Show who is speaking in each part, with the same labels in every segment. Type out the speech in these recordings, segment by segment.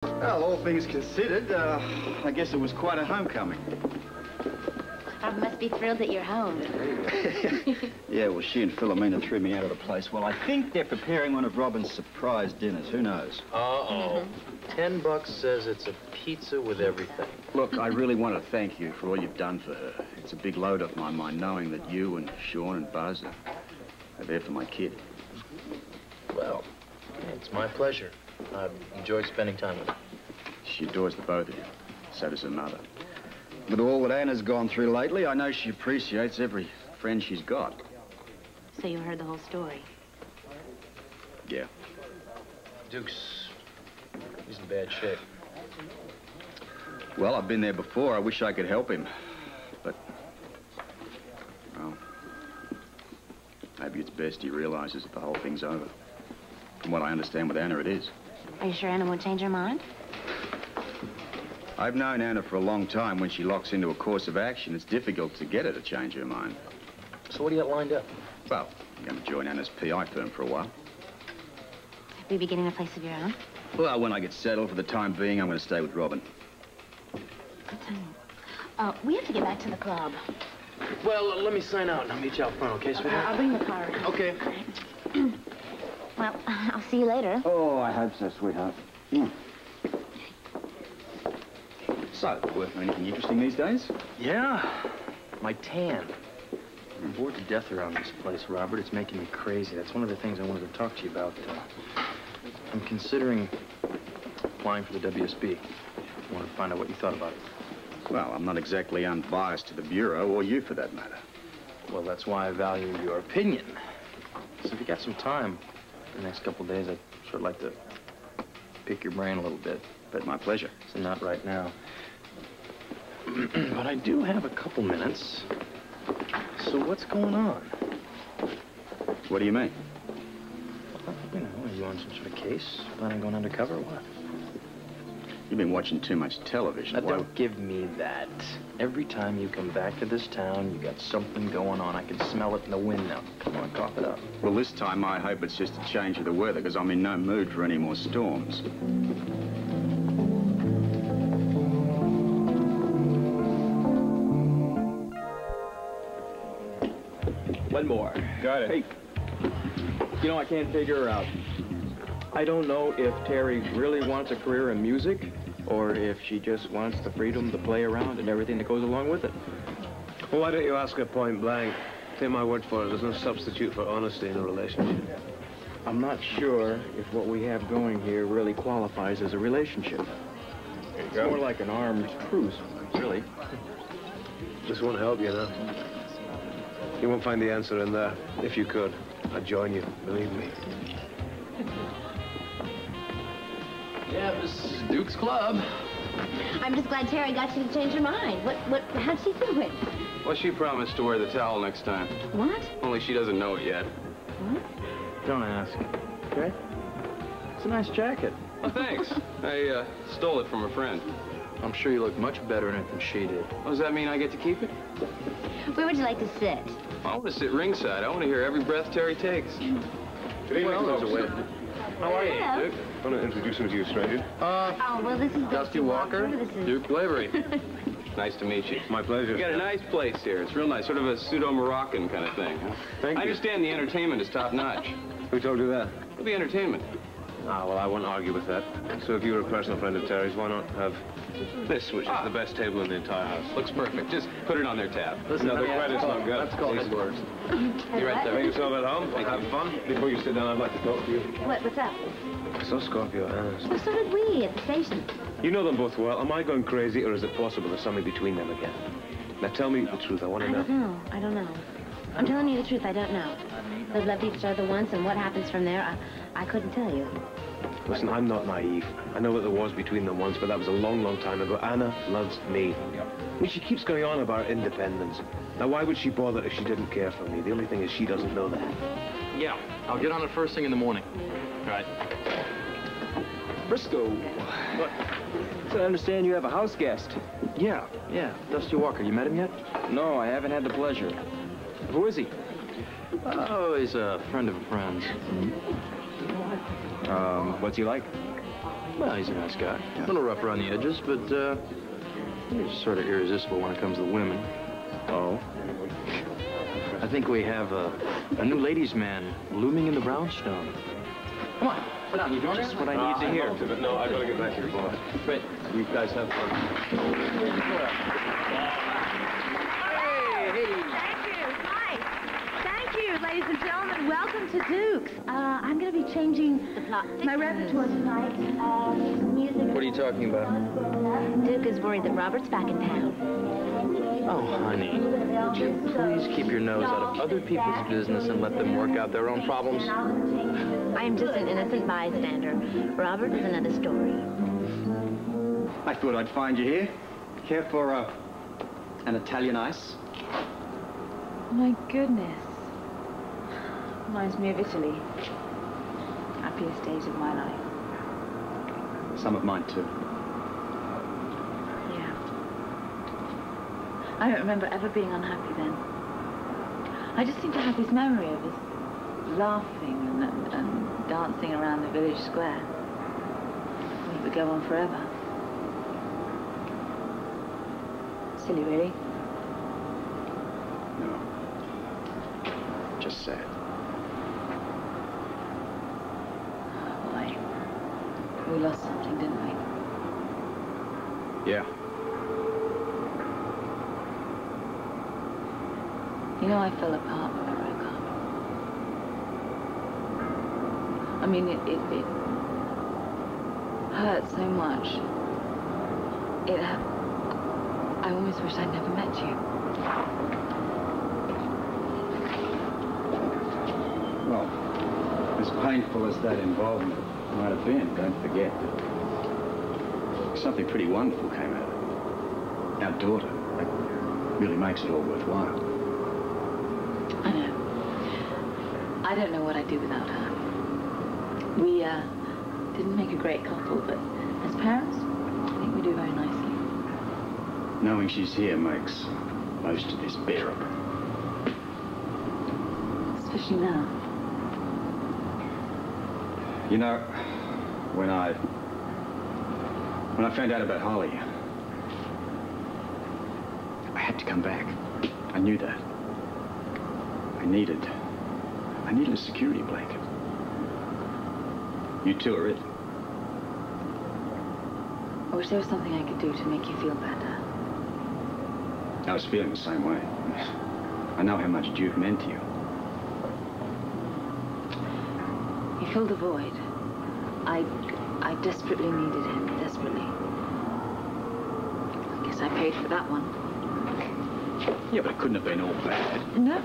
Speaker 1: Well, all things considered, I guess it was quite a homecoming.
Speaker 2: I must be thrilled that you're home.
Speaker 1: Yeah, well, she and Philomena threw me out of the place. Well, I think they're preparing one of Robin's surprise dinners. Who knows?
Speaker 3: Uh-oh. $10 says it's a pizza with everything.
Speaker 1: Look, I really want to thank you for all you've done for her. It's a big load off my mind knowing that you and Sean and Buzz are there for my kid.
Speaker 3: Well, it's my pleasure. I've enjoyed spending time with her.
Speaker 1: She adores the both of you. So does her mother. With all that Anna's gone through lately, I know she appreciates every friend she's got.
Speaker 2: So you heard the whole story?
Speaker 1: Yeah.
Speaker 3: Duke's... he's in bad shape.
Speaker 1: Well, I've been there before. I wish I could help him. But, well, maybe it's best he realizes that the whole thing's over. From what I understand with Anna, it is.
Speaker 2: Are you sure Anna won't change her mind?
Speaker 1: I've known Anna for a long time. When she locks into a course of action, it's difficult to get her to change her mind.
Speaker 3: So what do you got lined up?
Speaker 1: Well, I'm going to join Anna's PI firm for a while.
Speaker 2: Will you be getting a place of your own?
Speaker 1: Well, when I get settled, for the time being, I'm going to stay with Robin.
Speaker 2: We have to get back to the club.
Speaker 3: Well, let me sign out and I'll meet you out front, okay, sweetheart?
Speaker 2: I'll bring the car around.
Speaker 3: Okay.
Speaker 2: Well, I'll see you later.
Speaker 1: Oh, I hope so, sweetheart. So, working on anything interesting these days?
Speaker 3: Yeah, my tan. I'm bored to death around this place, Robert. It's making me crazy. That's one of the things I wanted to talk to you about. I'm considering applying for the WSB. I wanted to find out what you thought about it.
Speaker 1: Well, I'm not exactly unbiased to the Bureau, or you for that matter.
Speaker 3: Well, that's why I value your opinion. So if you got some time the next couple of days, I'd sort of like to pick your brain a little bit.
Speaker 1: But my pleasure.
Speaker 3: So not right now. But I do have a couple minutes. So what's going on?
Speaker 1: What do you mean?
Speaker 3: Well, you know, are you on some sort of case? Planning on going undercover or what?
Speaker 1: You've been watching too much television.
Speaker 3: Now, don't give me that. Every time you come back to this town, you got something going on. I can smell it in the wind now. Come on, cough it up.
Speaker 1: Well, this time I hope it's just a change of the weather, because I'm in no mood for any more storms.
Speaker 4: One more.
Speaker 5: Got it.
Speaker 4: Hey, you know, I can't figure her out. I don't know if Terry really wants a career in music or if she just wants the freedom to play around and everything that goes along with it.
Speaker 5: Well, why don't you ask her point blank? Take my word for it, there's no substitute for honesty in a relationship.
Speaker 4: I'm not sure if what we have going here really qualifies as a relationship. It's more like an armed truce, really.
Speaker 5: This won't help you, though. You won't find the answer in there. If you could, I'd join you, believe me.
Speaker 3: Yeah, this is Duke's Club.
Speaker 2: I'm just glad Terry got you to change your mind. How'd she do it?
Speaker 6: Well, she promised to wear the towel next time.
Speaker 2: What?
Speaker 6: Only she doesn't know it yet.
Speaker 2: What?
Speaker 4: Don't ask, okay? It's a nice jacket.
Speaker 6: Oh, thanks. I stole it from a friend.
Speaker 3: I'm sure you look much better in it than she did.
Speaker 6: Oh, does that mean I get to keep it?
Speaker 2: Where would you like to sit?
Speaker 6: I want to sit ringside. I want to hear every breath Terry takes.
Speaker 5: Well, there's a way.
Speaker 3: How are you,
Speaker 2: Hello.
Speaker 3: Duke?
Speaker 5: I want to introduce him to you, stranger.
Speaker 2: Oh, well, this is
Speaker 3: Dusty Walker,
Speaker 2: This is...
Speaker 6: Duke Lavery. Nice to meet you.
Speaker 5: My pleasure.
Speaker 6: We got a nice place here. It's real nice, sort of a pseudo-Moroccan kind of thing. Huh?
Speaker 5: Thank
Speaker 6: I
Speaker 5: you.
Speaker 6: understand the entertainment is top-notch.
Speaker 5: Who told you that?
Speaker 6: It'll be entertainment.
Speaker 5: Ah, well, I won't argue with that. So if you were a personal friend of Terry's, why not have this, which is the best table in the entire house?
Speaker 6: Looks perfect. Just put it on their tab.
Speaker 3: Listen,
Speaker 5: No, the credit's not good.
Speaker 3: Let's call headquarters. You're right there.
Speaker 5: Make yourself at home. Have fun. Before you sit down, I'd like to talk to you.
Speaker 2: What's up?
Speaker 5: I saw Scorpio, Anna.
Speaker 2: Well, so did we at the station.
Speaker 5: You know them both well. Am I going crazy, or is it possible there's something between them again? Now tell me the truth. I want to know.
Speaker 2: I don't know. I'm telling you the truth, I don't know. They've loved each other once, and what happens from there, I couldn't tell you.
Speaker 5: Listen, I'm not naive. I know that there was between them once, but that was a long, long time ago. Anna loves me. I mean, she keeps going on about independence. Now, why would she bother if she didn't care for me? The only thing is she doesn't know that.
Speaker 3: Yeah, I'll get on it first thing in the morning. All right.
Speaker 4: Briscoe. What? So I understand you have a house guest.
Speaker 3: Yeah, Dusty Walker. You met him yet?
Speaker 4: No, I haven't had the pleasure. Who is he?
Speaker 3: Oh, he's a friend of a friend's.
Speaker 4: What's he like?
Speaker 3: Well, he's a nice guy. A little rough around the edges, but he's sort of irresistible when it comes to women.
Speaker 4: Oh?
Speaker 3: I think we have a new ladies' man looming in the brownstone. Come on, sit down. You just what I need to hear.
Speaker 6: But no, I've got to get back to your boss.
Speaker 3: Great.
Speaker 6: You guys have fun.
Speaker 2: Thank you, ladies and gentlemen. Welcome to Duke's. I'm going to be changing my repertoire tonight. Music.
Speaker 3: What are you talking about?
Speaker 2: Duke is worried that Robert's back in town.
Speaker 3: Oh, honey, would you please keep your nose out of other people's business and let them work out their own problems?
Speaker 2: I am just an innocent bystander. Robert is another story.
Speaker 1: I thought I'd find you here. Care for an Italian ice?
Speaker 7: My goodness. Reminds me of Italy. Happiest days of my life.
Speaker 1: Some of mine, too.
Speaker 7: Yeah. I don't remember ever being unhappy then. I just seem to have this memory of us laughing and dancing around the village square. It would go on forever. Silly, really.
Speaker 1: No. Just sad.
Speaker 7: Boy, we lost something, didn't we?
Speaker 1: Yeah.
Speaker 7: You know, I fell apart when I broke up. I mean, it hurt so much. I almost wish I'd never met you.
Speaker 1: Well, as painful as that involvement might have been, don't forget that something pretty wonderful came out of it. Our daughter. That really makes it all worthwhile.
Speaker 7: I know. I don't know what I'd do without her. We, didn't make a great couple, but as parents, I think we do very nicely.
Speaker 1: Knowing she's here makes most of this bearable.
Speaker 7: Especially now.
Speaker 1: You know, when I found out about Holly, I had to come back. I knew that. I needed a security blanket. You two are it.
Speaker 7: I wish there was something I could do to make you feel better.
Speaker 1: I was feeling the same way. I know how much Duke meant to you.
Speaker 7: He filled a void. I desperately needed him, desperately. I guess I paid for that one.
Speaker 1: Yeah, but it couldn't have been all bad.
Speaker 7: No.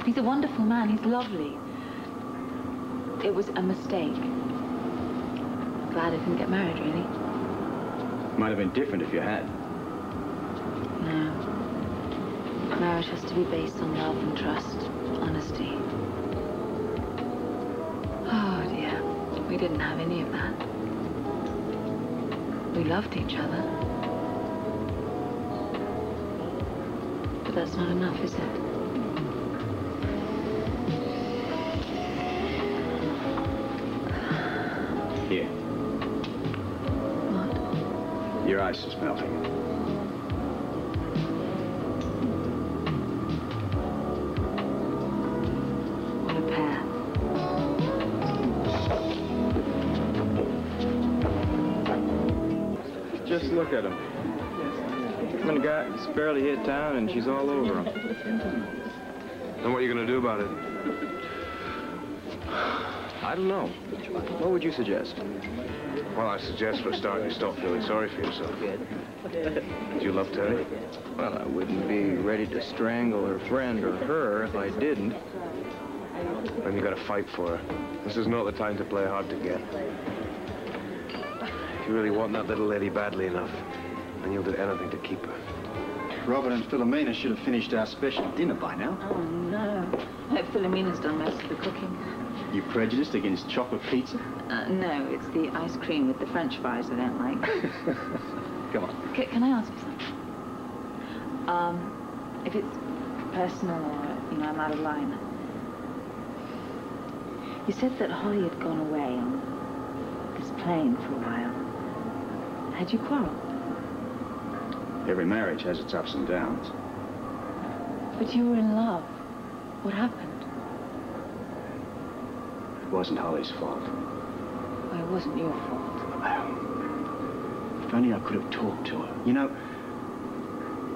Speaker 7: He's a wonderful man. He's lovely. It was a mistake. I'm glad I didn't get married, really.
Speaker 1: Might have been different if you had.
Speaker 7: No. Marriage has to be based on love and trust, honesty. Oh, dear. We didn't have any of that. We loved each other. But that's not enough, is it?
Speaker 1: Here.
Speaker 7: What?
Speaker 1: Your ice is melting.
Speaker 7: What a pair.
Speaker 4: Just look at him. When a guy's barely hit town and she's all over him.
Speaker 5: Then what are you going to do about it?
Speaker 4: I don't know. What would you suggest?
Speaker 5: Well, I suggest for a start you stop feeling sorry for yourself. Do you love Terry?
Speaker 4: Well, I wouldn't be ready to strangle her friend or her if I didn't.
Speaker 5: Then you got to fight for her. This is not the time to play hard to get. If you really want that little lady badly enough, then you'll do anything to keep her.
Speaker 1: Robert and Philomena should have finished our special dinner by now.
Speaker 7: Oh, no. Philomena's done most of the cooking.
Speaker 1: You prejudiced against chocolate pizza?
Speaker 7: No, it's the ice cream with the French fries I don't like.
Speaker 1: Come on.
Speaker 7: Can I ask you something? If it's personal or, I'm out of line. You said that Holly had gone away on this plane for a while. Had you quarreled?
Speaker 1: Every marriage has its ups and downs.
Speaker 7: But you were in love. What happened?
Speaker 1: It wasn't Holly's fault.
Speaker 7: Well, it wasn't your fault.
Speaker 1: If only I could have talked to her. You know,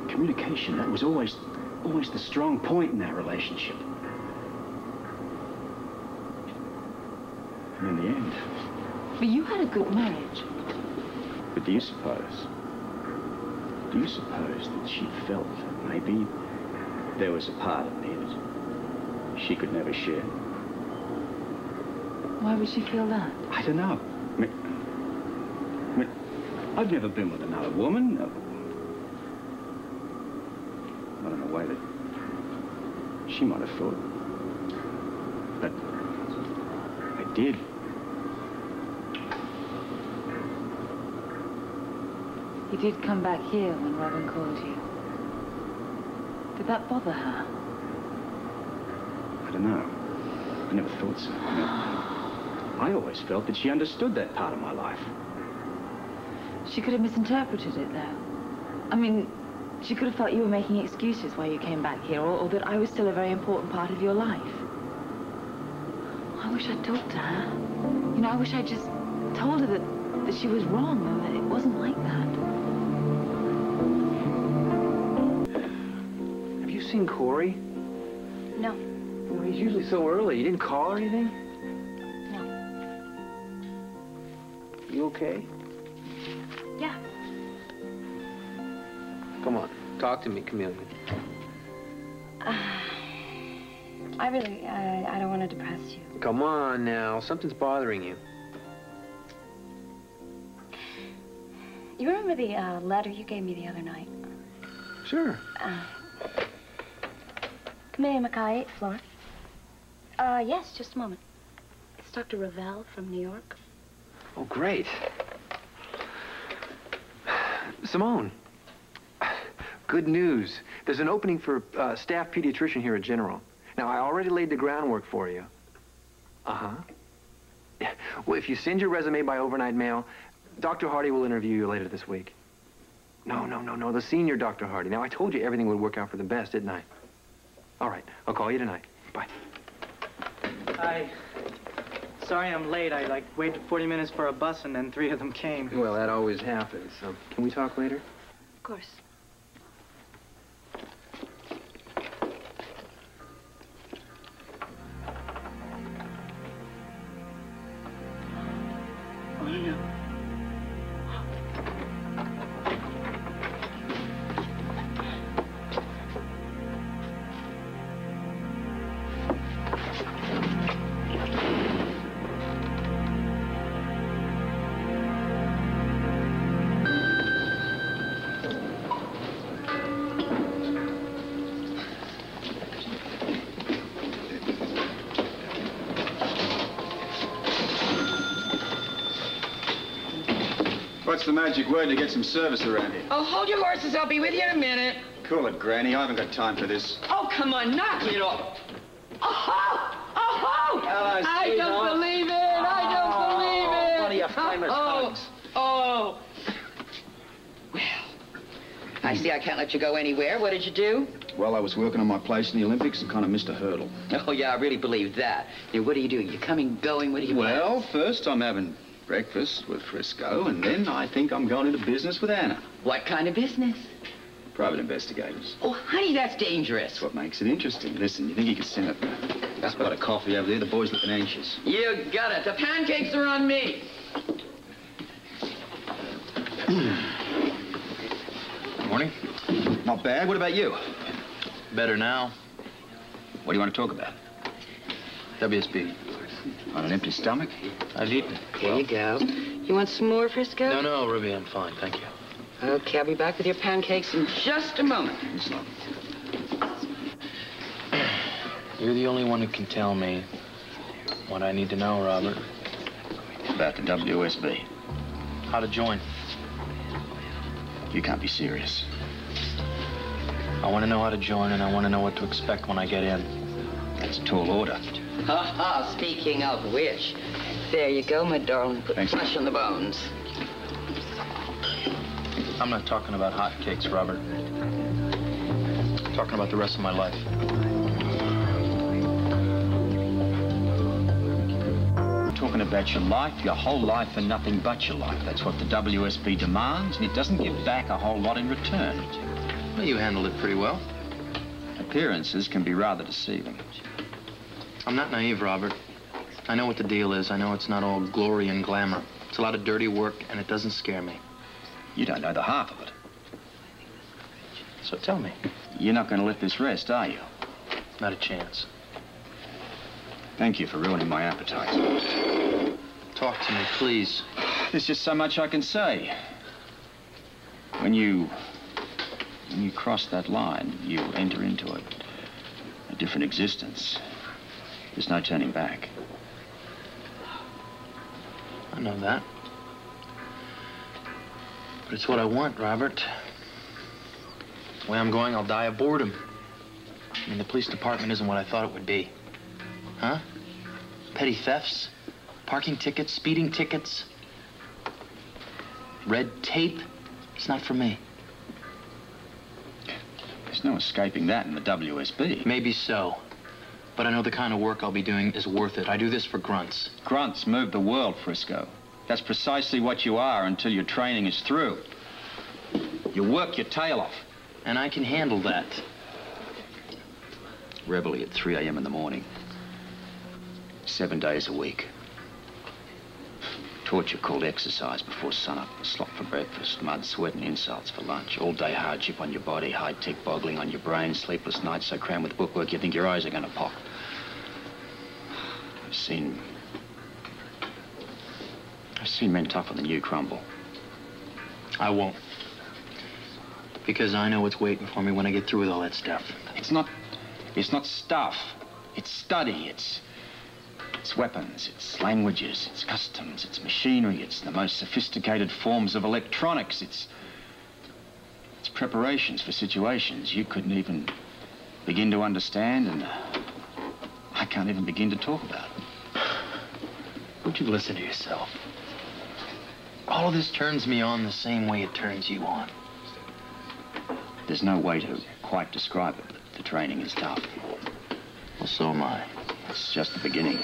Speaker 1: communication, that was always the strong point in our relationship. And in the end...
Speaker 7: But you had a good marriage.
Speaker 1: But do you suppose that she felt that maybe there was a part of me that she could never share?
Speaker 7: Why would she feel that?
Speaker 1: I don't know. I mean, I've never been with another woman. Not in a way that she might have thought. But I did.
Speaker 7: You did come back here when Robin called you. Did that bother her?
Speaker 1: I don't know. I never thought so. I always felt that she understood that part of my life.
Speaker 7: She could have misinterpreted it, though. I mean, she could have thought you were making excuses why you came back here, or that I was still a very important part of your life. I wish I'd talked to her. You know, I wish I'd just told her that she was wrong and that it wasn't like that.
Speaker 5: Have you seen Corey?
Speaker 2: No.
Speaker 5: Well, he's usually so early. You didn't call or anything?
Speaker 2: No.
Speaker 5: You okay?
Speaker 2: Yeah.
Speaker 5: Come on, talk to me, Chameleon.
Speaker 2: I don't want to depress you.
Speaker 5: Come on now, something's bothering you.
Speaker 2: You remember the letter you gave me the other night?
Speaker 5: Sure.
Speaker 2: Camellia Mackay, 8th floor. Yes, just a moment. It's Dr. Ravel from New York.
Speaker 5: Oh, great. Simone, good news. There's an opening for staff pediatrician here at General. Now, I already laid the groundwork for you. Uh-huh. Well, if you send your resume by overnight mail, Dr. Hardy will interview you later this week. No, the senior Dr. Hardy. Now, I told you everything would work out for the best, didn't I? All right, I'll call you tonight. Bye.
Speaker 8: Hi. Sorry I'm late. I, waited 40 minutes for a bus, and then 3 of them came.
Speaker 5: Well, that always happens. So, can we talk later?
Speaker 2: Of course. Oh, no.
Speaker 1: What's the magic word to get some service around here?
Speaker 9: Oh, hold your horses. I'll be with you in a minute.
Speaker 1: Cool it, Granny. I haven't got time for this.
Speaker 9: Oh, come on, knock it off. Oh!
Speaker 1: Hello,
Speaker 9: I don't believe it. I don't believe it.
Speaker 3: One of your famous hugs.
Speaker 9: Oh. Well, I see I can't let you go anywhere. What did you do?
Speaker 1: Well, I was working on my place in the Olympics and kind of missed a hurdle.
Speaker 9: Oh, yeah, I really believe that. Yeah, what are you doing? You coming, going? What are you
Speaker 1: Well, first I'm having breakfast with Frisco, and then I think I'm going into business with Anna.
Speaker 9: What kind of business?
Speaker 1: Private investigators.
Speaker 9: Oh, honey, that's dangerous.
Speaker 1: That's what makes it interesting. Listen, you think you could send a spot of coffee over there? The boy's looking anxious.
Speaker 9: You got it. The pancakes are on me.
Speaker 3: Morning.
Speaker 1: Not bad. What about you?
Speaker 3: Better now.
Speaker 1: What do you want to talk about?
Speaker 3: WSB.
Speaker 1: On an empty stomach?
Speaker 3: I've eaten.
Speaker 9: Here you go. You want some more, Frisco?
Speaker 3: No, Ruby, I'm fine, thank you.
Speaker 9: Okay, I'll be back with your pancakes in just a moment.
Speaker 1: It's not.
Speaker 3: You're the only one who can tell me what I need to know, Robert.
Speaker 1: About the WSB.
Speaker 3: How to join.
Speaker 1: You can't be serious.
Speaker 3: I want to know how to join, and I want to know what to expect when I get in.
Speaker 1: That's a tall order.
Speaker 9: Ha ha, speaking of which, There you go, my darling. Put
Speaker 1: Thanks.
Speaker 9: flesh on the bones.
Speaker 3: I'm not talking about hot cakes, Robert. I'm talking about the rest of my life.
Speaker 1: We're talking about your life, your whole life, and nothing but your life. That's what the WSB demands, and it doesn't give back a whole lot in return.
Speaker 3: Well, you handled it pretty well.
Speaker 1: Appearances can be rather deceiving.
Speaker 3: I'm not naive, Robert. I know what the deal is. I know it's not all glory and glamour. It's a lot of dirty work, and it doesn't scare me.
Speaker 1: You don't know the half of it.
Speaker 3: So tell me.
Speaker 1: You're not going to let this rest, are you?
Speaker 3: Not a chance.
Speaker 1: Thank you for ruining my appetite.
Speaker 3: Talk to me, please.
Speaker 1: There's just so much I can say. When you cross that line, you enter into a different existence. There's no turning back.
Speaker 3: I know that. But it's what I want, Robert. The way I'm going, I'll die of boredom. I mean, the police department isn't what I thought it would be. Huh? Petty thefts, parking tickets, speeding tickets, red tape. It's not for me.
Speaker 1: There's no escaping that in the WSB.
Speaker 3: Maybe so. But I know the kind of work I'll be doing is worth it. I do this for grunts.
Speaker 1: Grunts move the world, Frisco. That's precisely what you are until your training is through. You work your tail off.
Speaker 3: And I can handle that.
Speaker 1: Reveille at 3 a.m. in the morning. 7 days a week. Torture called exercise before sunup. Slop for breakfast. Mud, sweat, and insults for lunch. All-day hardship on your body. High-tech boggling on your brain. Sleepless nights so crammed with bookwork you think your eyes are going to pop. I've seen men tougher than you crumble.
Speaker 3: I won't. Because I know what's waiting for me when I get through with all that stuff.
Speaker 1: It's not stuff. It's study. It's weapons. It's languages. It's customs. It's machinery. It's the most sophisticated forms of electronics. It's preparations for situations you couldn't even begin to understand, and I can't even begin to talk about.
Speaker 3: Would you listen to yourself? All of this turns me on the same way it turns you on.
Speaker 1: There's no way to quite describe it, but the training is tough.
Speaker 3: Well, so am I.
Speaker 1: It's just the beginning.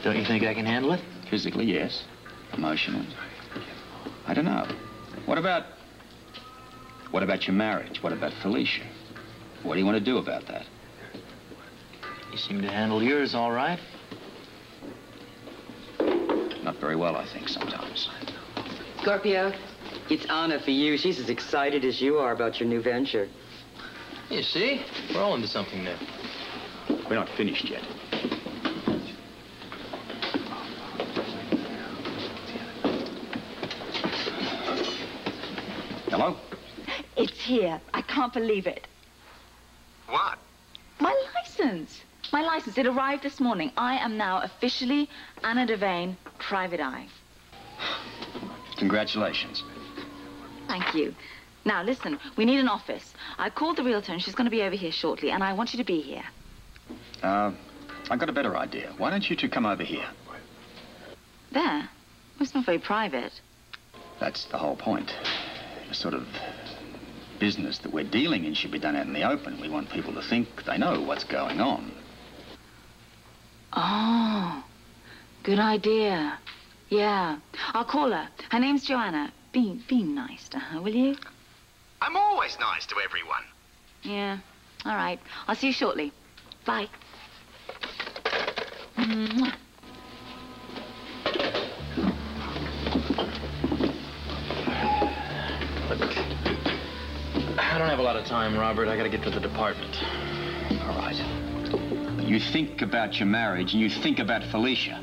Speaker 3: Don't you think I can handle it?
Speaker 1: Physically, yes. Emotionally, I don't know. What about your marriage? What about Felicia? What do you want to do about that?
Speaker 3: You seem to handle yours all right.
Speaker 1: Not very well, I think, sometimes.
Speaker 9: Scorpio, it's Anna for you. She's as excited as you are about your new venture.
Speaker 3: You see? We're all into something new.
Speaker 1: We're not finished yet. Hello?
Speaker 7: It's here. I can't believe it.
Speaker 6: What?
Speaker 7: My license. My license. It arrived this morning. I am now officially Anna Devane, private eye.
Speaker 1: Congratulations.
Speaker 7: Thank you. Now, listen, we need an office. I called the realtor and she's going to be over here shortly, and I want you to be here.
Speaker 1: I've got a better idea. Why don't you two come over here?
Speaker 7: There? Well, it's not very private.
Speaker 1: That's the whole point. The sort of business that we're dealing in should be done out in the open. We want people to think they know what's going on.
Speaker 7: Oh, good idea. Yeah, I'll call her. Her name's Joanna. Be nice to her, will you?
Speaker 6: I'm always nice to everyone.
Speaker 7: Yeah, all right. I'll see you shortly. Bye. Mwah.
Speaker 3: Look, I don't have a lot of time, Robert. I gotta get to the department.
Speaker 1: All right. But you think about your marriage and you think about Felicia.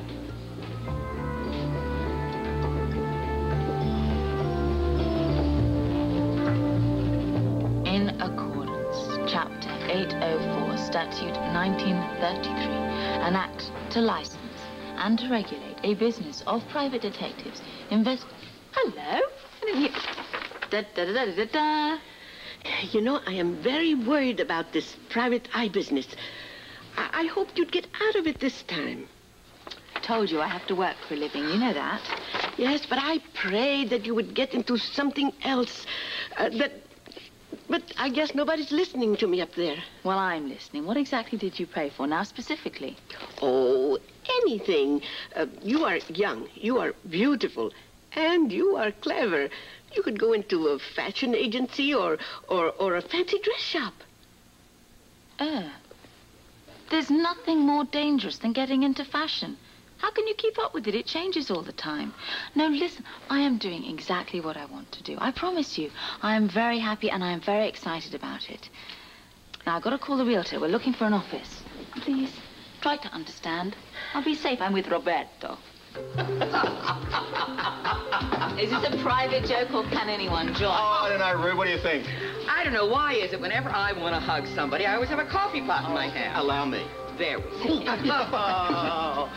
Speaker 7: In accordance, Chapter 804, Statute 1933, an act to license and to regulate a business of private detectives. Hello? Da-da-da-da-da-da.
Speaker 10: You know, I am very worried about this private eye business. I hoped you'd get out of it this time.
Speaker 7: told you I have to work for a living. You know that.
Speaker 10: Yes, but I prayed that you would get into something else. But I guess nobody's listening to me up there.
Speaker 7: Well, I'm listening. What exactly did you pray for now, specifically?
Speaker 10: Oh, anything. You are young, you are beautiful, and you are clever. You could go into a fashion agency or a fancy dress shop.
Speaker 7: There's nothing more dangerous than getting into fashion. How can you keep up with it? It changes all the time. No, listen, I am doing exactly what I want to do. I promise you. I am very happy and I am very excited about it. Now, I've got to call the realtor. We're looking for an office. Please, try to understand. I'll be safe. I'm with Roberto. Is this a private joke or can anyone join?
Speaker 1: Oh, I don't know, Rube. What do you think?
Speaker 9: I don't know why is it whenever I want to hug somebody, I always have a coffee pot in my hand.
Speaker 1: Allow me.
Speaker 9: There we go.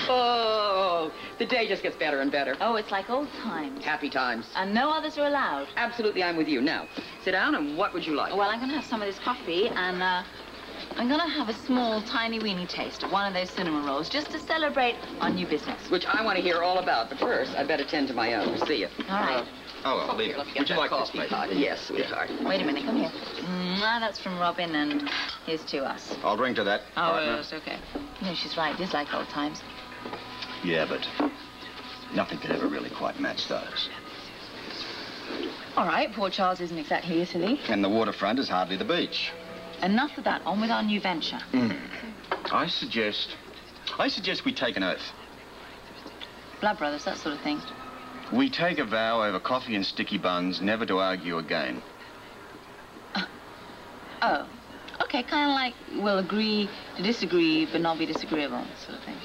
Speaker 9: Oh, the day just gets better and better.
Speaker 7: Oh, it's like old times.
Speaker 9: Happy times.
Speaker 7: And no others are allowed.
Speaker 9: Absolutely, I'm with you. Now, sit down, and what would you like?
Speaker 7: Well, I'm going to have some of this coffee, and I'm going to have a small, tiny, weeny taste of one of those cinnamon rolls, just to celebrate our new business.
Speaker 9: Which I want to hear all about, but first, I'd better tend to my own. See you.
Speaker 7: All right.
Speaker 1: I'll leave.
Speaker 9: Would you like this, mate? Yes, sweetheart.
Speaker 7: Wait a minute, come here. That's from Robin, and here's to us.
Speaker 1: I'll drink to that.
Speaker 7: Oh, yes, okay. No, she's right. It is like old times.
Speaker 1: Yeah, but nothing could ever really quite match those.
Speaker 7: All right, Port Charles isn't exactly Italy.
Speaker 1: And the waterfront is hardly the beach.
Speaker 7: Enough of that. On with our new venture.
Speaker 1: I suggest we take an oath.
Speaker 7: Blood brothers, that sort of thing.
Speaker 1: We take a vow over coffee and sticky buns never to argue again.
Speaker 7: Oh, okay, kind of like we'll agree to disagree, but not be disagreeable, sort of thing.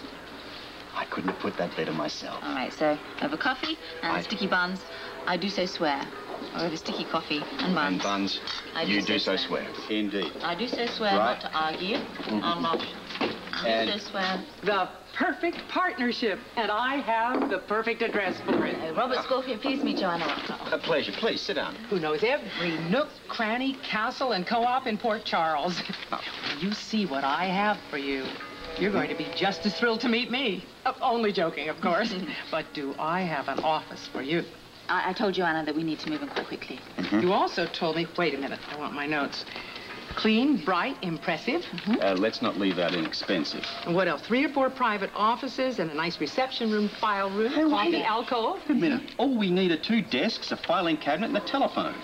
Speaker 1: I couldn't have put that better myself.
Speaker 7: All right, so over coffee and sticky buns, I do so swear. Or over sticky coffee and buns.
Speaker 1: And buns, you do so swear. Indeed.
Speaker 7: I do so swear not to argue. I'm not. I do so swear.
Speaker 11: The perfect partnership, and I have the perfect address for it.
Speaker 7: Robert Scorpio, please meet Joanna Rocco.
Speaker 1: A pleasure. Please, sit down.
Speaker 11: Who knows every nook, cranny, castle, and co-op in Port Charles. You see what I have for you. You're going to be just as thrilled to meet me. Only joking, of course. But do I have an office for you?
Speaker 7: I told Joanna that we need to move in quite quickly.
Speaker 11: You also told me, wait a minute, I want my notes. Clean, bright, impressive.
Speaker 1: Let's not leave out inexpensive.
Speaker 11: And what else? 3 or 4 private offices and a nice reception room, file room, coffee alcove.
Speaker 1: Wait a minute. All we need are 2 desks, a filing cabinet, and a telephone.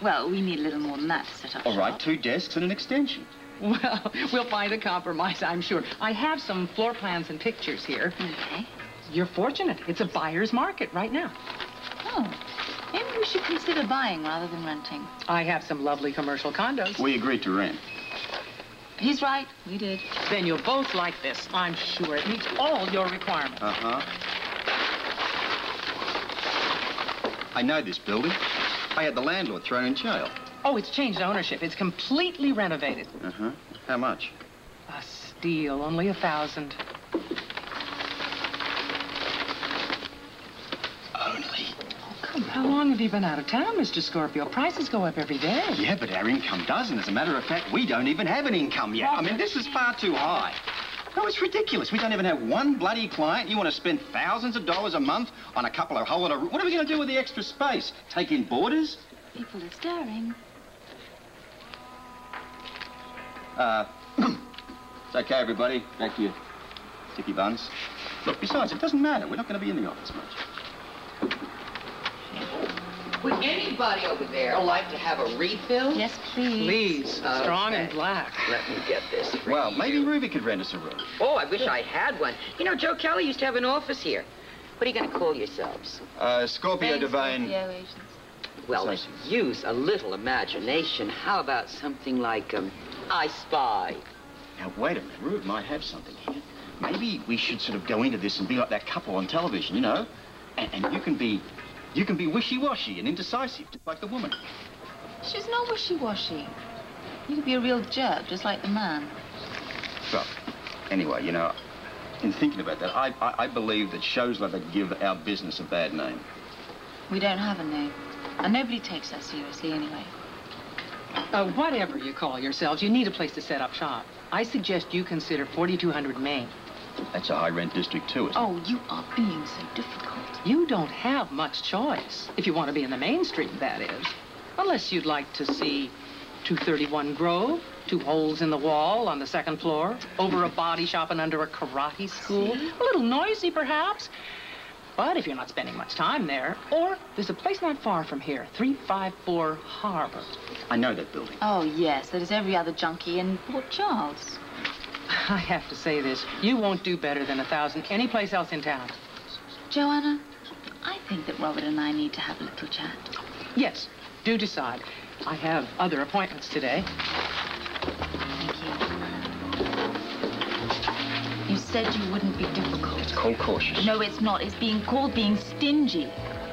Speaker 7: Well, we need a little more than that to set up
Speaker 1: All right,
Speaker 7: shop.
Speaker 1: 2 desks and an extension.
Speaker 11: Well, we'll find a compromise, I'm sure. I have some floor plans and pictures here.
Speaker 7: Okay.
Speaker 11: You're fortunate. It's a buyer's market right now.
Speaker 7: Oh, maybe we should consider buying rather than renting.
Speaker 11: I have some lovely commercial condos.
Speaker 1: We agreed to rent.
Speaker 7: He's right. We did.
Speaker 11: Then you'll both like this, I'm sure. It meets all your requirements.
Speaker 1: I know this building. I had the landlord thrown in jail.
Speaker 11: Oh, it's changed ownership. It's completely renovated.
Speaker 1: How much?
Speaker 11: A steal, only 1,000.
Speaker 1: Only?
Speaker 11: How long have you been out of town, Mr. Scorpio? Prices go up every day.
Speaker 1: Yeah, but our income doesn't. As a matter of fact, we don't even have an income yet. I mean, this is far too high. No, it's ridiculous. We don't even have one bloody client. You want to spend thousands of dollars a month on a couple of hole in a roof. What are we going to do with the extra space? Take in boarders?
Speaker 7: People are stirring.
Speaker 1: It's okay, everybody. Back to your sticky buns. Look, besides, it doesn't matter. We're not going to be in the office much.
Speaker 9: Would anybody over there like to have a refill?
Speaker 7: Yes, please.
Speaker 11: Please, strong and black.
Speaker 9: Let me get this for
Speaker 1: Well,
Speaker 9: you.
Speaker 1: maybe Ruby could rent us a room.
Speaker 9: Oh, I wish I had one. You know, Joe Kelly used to have an office here. What are you going to call yourselves?
Speaker 1: Scorpio Devane.
Speaker 7: Scorpio agents.
Speaker 9: Well, let's use a little imagination. How about something like, I Spy?
Speaker 1: Now, wait a minute. Ruby might have something here. Maybe we should sort of go into this and be like that couple on television, you know? And you can be wishy-washy and indecisive, just like the woman.
Speaker 7: She's not wishy-washy. You could be a real jerk, just like the man.
Speaker 1: Well, anyway, you know, in thinking about that, I believe that shows like that give our business a bad name.
Speaker 7: We don't have a name. And nobody takes us seriously anyway.
Speaker 11: Whatever you call yourselves, you need a place to set up shop. I suggest you consider 4200 Main.
Speaker 1: That's a high-rent district, too, isn't it?
Speaker 7: Oh, you are being so difficult.
Speaker 11: You don't have much choice, if you want to be in the mainstream, that is. Unless you'd like to see 231 Grove, 2 holes in the wall on the 2nd floor, over a body shop and under a karate school. A little noisy, perhaps. But if you're not spending much time there, or there's a place not far from here, 354 Harbor.
Speaker 1: I know that building.
Speaker 7: Oh, yes, that is every other junkie in Port Charles.
Speaker 11: I have to say this, you won't do better than 1,000 any place else in town.
Speaker 7: Joanna, I think that Robert and I need to have a little chat.
Speaker 11: Yes, do decide. I have other appointments today.
Speaker 7: Thank you. You said you wouldn't be difficult.
Speaker 1: It's called cautious.
Speaker 7: No, it's not. It's being called being stingy.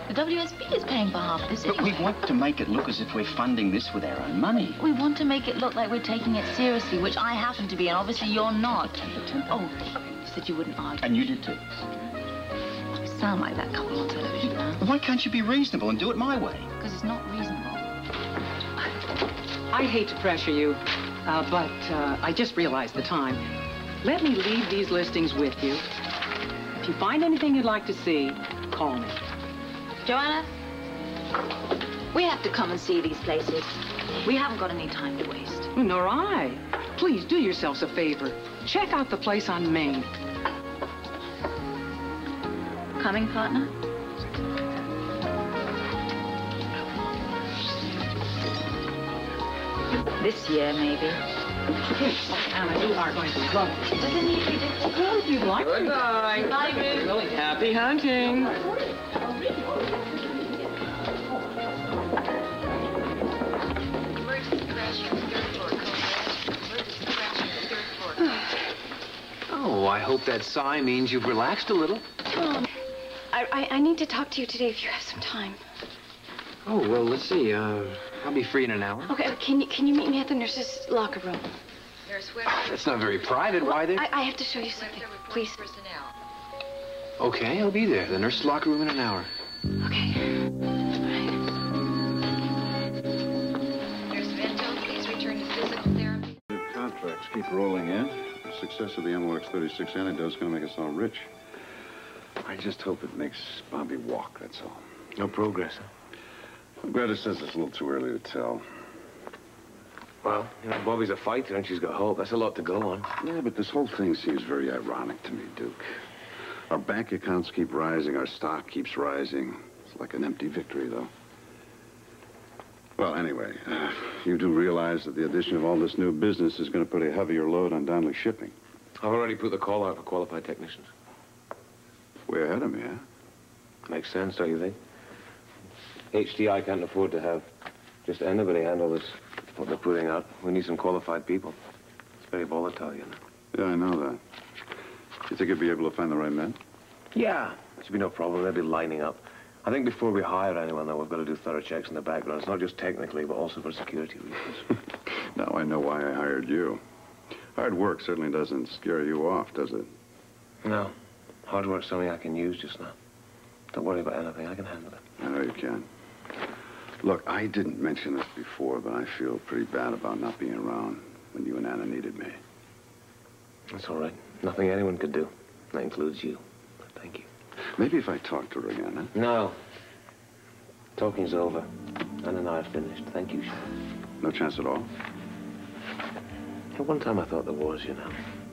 Speaker 7: The WSB is paying for half this
Speaker 1: But
Speaker 7: anyway.
Speaker 1: we want to make it look as if we're funding this with our own money.
Speaker 7: We want to make it look like we're taking it seriously, which I happen to be, and obviously you're not. Oh, you said you wouldn't argue.
Speaker 1: And you did too.
Speaker 7: You sound like that couple on television now.
Speaker 1: Why can't you be reasonable and do it my way?
Speaker 7: Because it's not reasonable.
Speaker 11: I hate to pressure you, but I just realized the time. Let me leave these listings with you. If you find anything you'd like to see, call me.
Speaker 7: Joanna, we have to come and see these places. We haven't got any time to waste.
Speaker 11: Nor I. Please do yourselves a favor. Check out the place on Main.
Speaker 7: Coming, partner? This year, maybe.
Speaker 11: Anna, you are going to love it.
Speaker 7: Does it need to be difficult?
Speaker 11: Well, if you'd like.
Speaker 9: Good night.
Speaker 7: Bye, Ruth.
Speaker 11: Really
Speaker 9: Happy hunting.
Speaker 5: Oh, I hope that sigh means you've relaxed a little.
Speaker 12: I need to talk to you today if you have some time.
Speaker 5: Oh, well, let's see. I'll be free in an hour.
Speaker 12: Okay, can you meet me at the nurse's locker room?
Speaker 5: That's not very private. Why there?
Speaker 12: I have to show you something, please.
Speaker 5: Okay, I'll be there. The nurse's locker room in an hour.
Speaker 12: Okay.
Speaker 13: The contracts keep rolling in. The success of the MOX-36 antidote is going to make us all rich. I just hope it makes Bobby walk, that's all.
Speaker 5: No progress, huh?
Speaker 13: Greta says it's a little too early to tell.
Speaker 5: Well, you know, Bobby's a fighter and she's got hope. That's a lot to go on.
Speaker 13: Yeah, but this whole thing seems very ironic to me, Duke. Our bank accounts keep rising, our stock keeps rising. It's like an empty victory, though. Well, anyway, you do realize that the addition of all this new business is going to put a heavier load on Donnelly shipping.
Speaker 5: I've already put the call out for qualified technicians.
Speaker 13: Way ahead of me, huh?
Speaker 5: Makes sense, don't you think? HDI can't afford to have just anybody handle this, what they're putting out. We need some qualified people. It's very volatile, you know.
Speaker 13: Yeah, I know that. You think you'll be able to find the right men?
Speaker 5: Yeah, should be no problem. They'll be lining up. I think before we hire anyone, though, we've got to do thorough checks in the background. It's not just technically, but also for security reasons.
Speaker 13: Now I know why I hired you. Hard work certainly doesn't scare you off, does it?
Speaker 5: No. Hard work's something I can use just now. Don't worry about anything. I can handle it.
Speaker 13: I know you can. Look, I didn't mention this before, but I feel pretty bad about not being around when you and Anna needed me.
Speaker 5: That's all right. Nothing anyone could do. That includes you. But thank you.
Speaker 13: Maybe if I talk to her again, huh?
Speaker 5: No. Talking's over. Anna and I are finished. Thank you, Sean.
Speaker 13: No chance at all?
Speaker 5: At one time I thought there was, you know.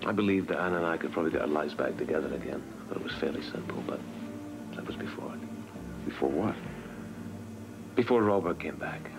Speaker 5: I believed that Anna and I could probably get our lives back together again. I thought it was fairly simple, but that was before it.
Speaker 13: Before what?
Speaker 5: Before Robert came back.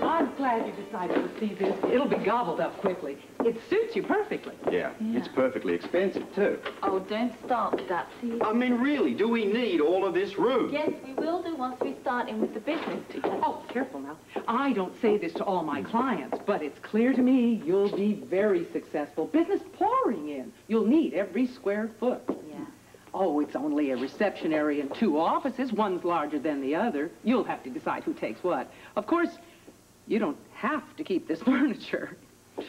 Speaker 11: I'm glad you decided to see this. It'll be gobbled up quickly. It suits you perfectly.
Speaker 1: Yeah, it's perfectly expensive, too.
Speaker 7: Oh, don't start with that, please.
Speaker 1: I mean, really, do we need all of this room?
Speaker 2: Yes, we will do once we start in with the business together.
Speaker 11: Oh, careful now. I don't say this to all my clients, but it's clear to me you'll be very successful. Business pouring in. You'll need every square foot.
Speaker 2: Yeah.
Speaker 11: Oh, it's only a reception area and 2 offices. One's larger than the other. You'll have to decide who takes what. Of course, you don't have to keep this furniture.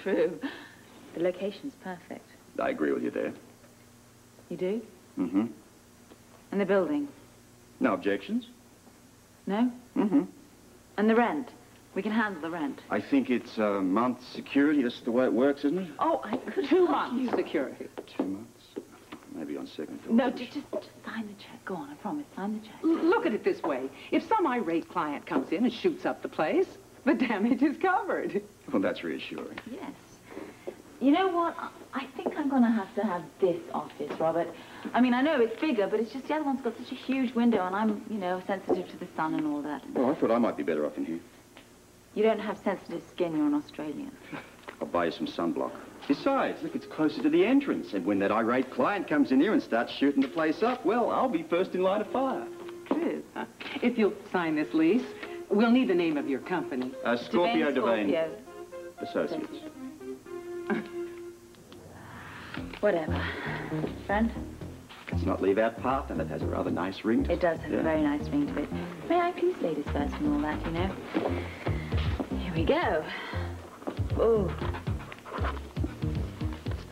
Speaker 2: True. The location's perfect.
Speaker 1: I agree with you there.
Speaker 2: You do?
Speaker 1: Mm-hmm.
Speaker 2: And the building?
Speaker 1: No objections?
Speaker 2: No?
Speaker 1: Mm-hmm.
Speaker 2: And the rent? We can handle the rent.
Speaker 1: I think it's a month's security. That's the way it works, isn't it?
Speaker 2: Oh, I could
Speaker 11: 2 months security.
Speaker 1: 2 months? Maybe on second thought.
Speaker 2: No, just sign the check. Go on, I promise. Sign the check.
Speaker 11: Look at it this way. If some irate client comes in and shoots up the place, the damage is covered.
Speaker 1: Well, that's reassuring.
Speaker 2: Yes. You know what? I think I'm going to have this office, Robert. I mean, I know it's bigger, but it's just the other one's got such a huge window, and I'm, you know, sensitive to the sun and all that.
Speaker 1: Well, I thought I might be better off in here.
Speaker 2: You don't have sensitive skin. You're an Australian.
Speaker 1: I'll buy you some sunblock. Besides, look, it's closer to the entrance, and when that irate client comes in here and starts shooting the place up, well, I'll be first in line of fire.
Speaker 11: True. If you'll sign this lease, we'll need the name of your company.
Speaker 1: Scorpio Devane.
Speaker 2: Scorpio.
Speaker 1: Associates.
Speaker 2: Whatever. Friend?
Speaker 1: Let's not leave out part, and it has a rather nice ring to it.
Speaker 2: It does have a very nice ring to it. May I please ladies first and all that, you know? Here we go. Oh.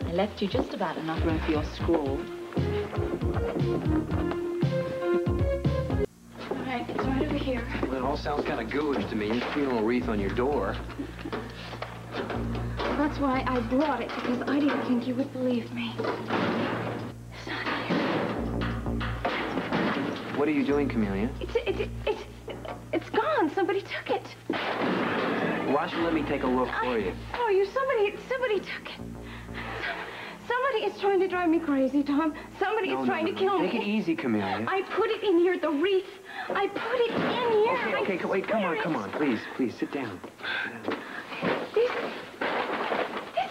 Speaker 2: I left you just about enough room for your scrawl.
Speaker 12: All right, it's right over here.
Speaker 3: Well, it all sounds kind of ghoulish to me. Your funeral wreath on your door.
Speaker 12: Well, that's why I brought it, because I didn't think you would believe me. It's not here.
Speaker 3: What are you doing, Camellia?
Speaker 12: It's gone. Somebody took it.
Speaker 3: Why don't you let me take a look for you?
Speaker 12: Oh, somebody took it. Somebody is trying to drive me crazy, Tom. Somebody is trying to kill me.
Speaker 3: Take it easy, Camellia.
Speaker 12: I put it in here, the wreath. I put it in here.
Speaker 3: Okay, wait, come on. Please, sit down.
Speaker 12: This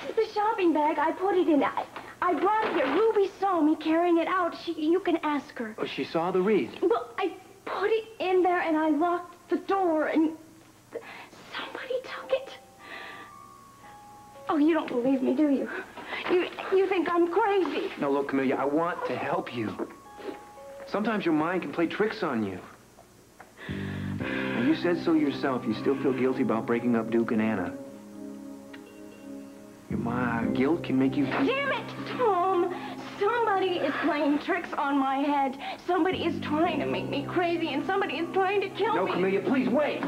Speaker 12: is the shopping bag I put it in. I brought it here. Ruby saw me carrying it out. You can ask her.
Speaker 3: Oh, she saw the wreath?
Speaker 12: Well, I put it in there and I locked the door and somebody took it. Oh, you don't believe me, do you? You think I'm crazy.
Speaker 3: No, look, Camellia, I want to help you. Sometimes your mind can play tricks on you. And you said so yourself. You still feel guilty about breaking up Duke and Anna. Your guilt can make you...
Speaker 12: Damn it, Tom! Somebody is playing tricks on my head. Somebody is trying to make me crazy, and somebody is trying to kill me.
Speaker 3: No, Camellia, please, wait!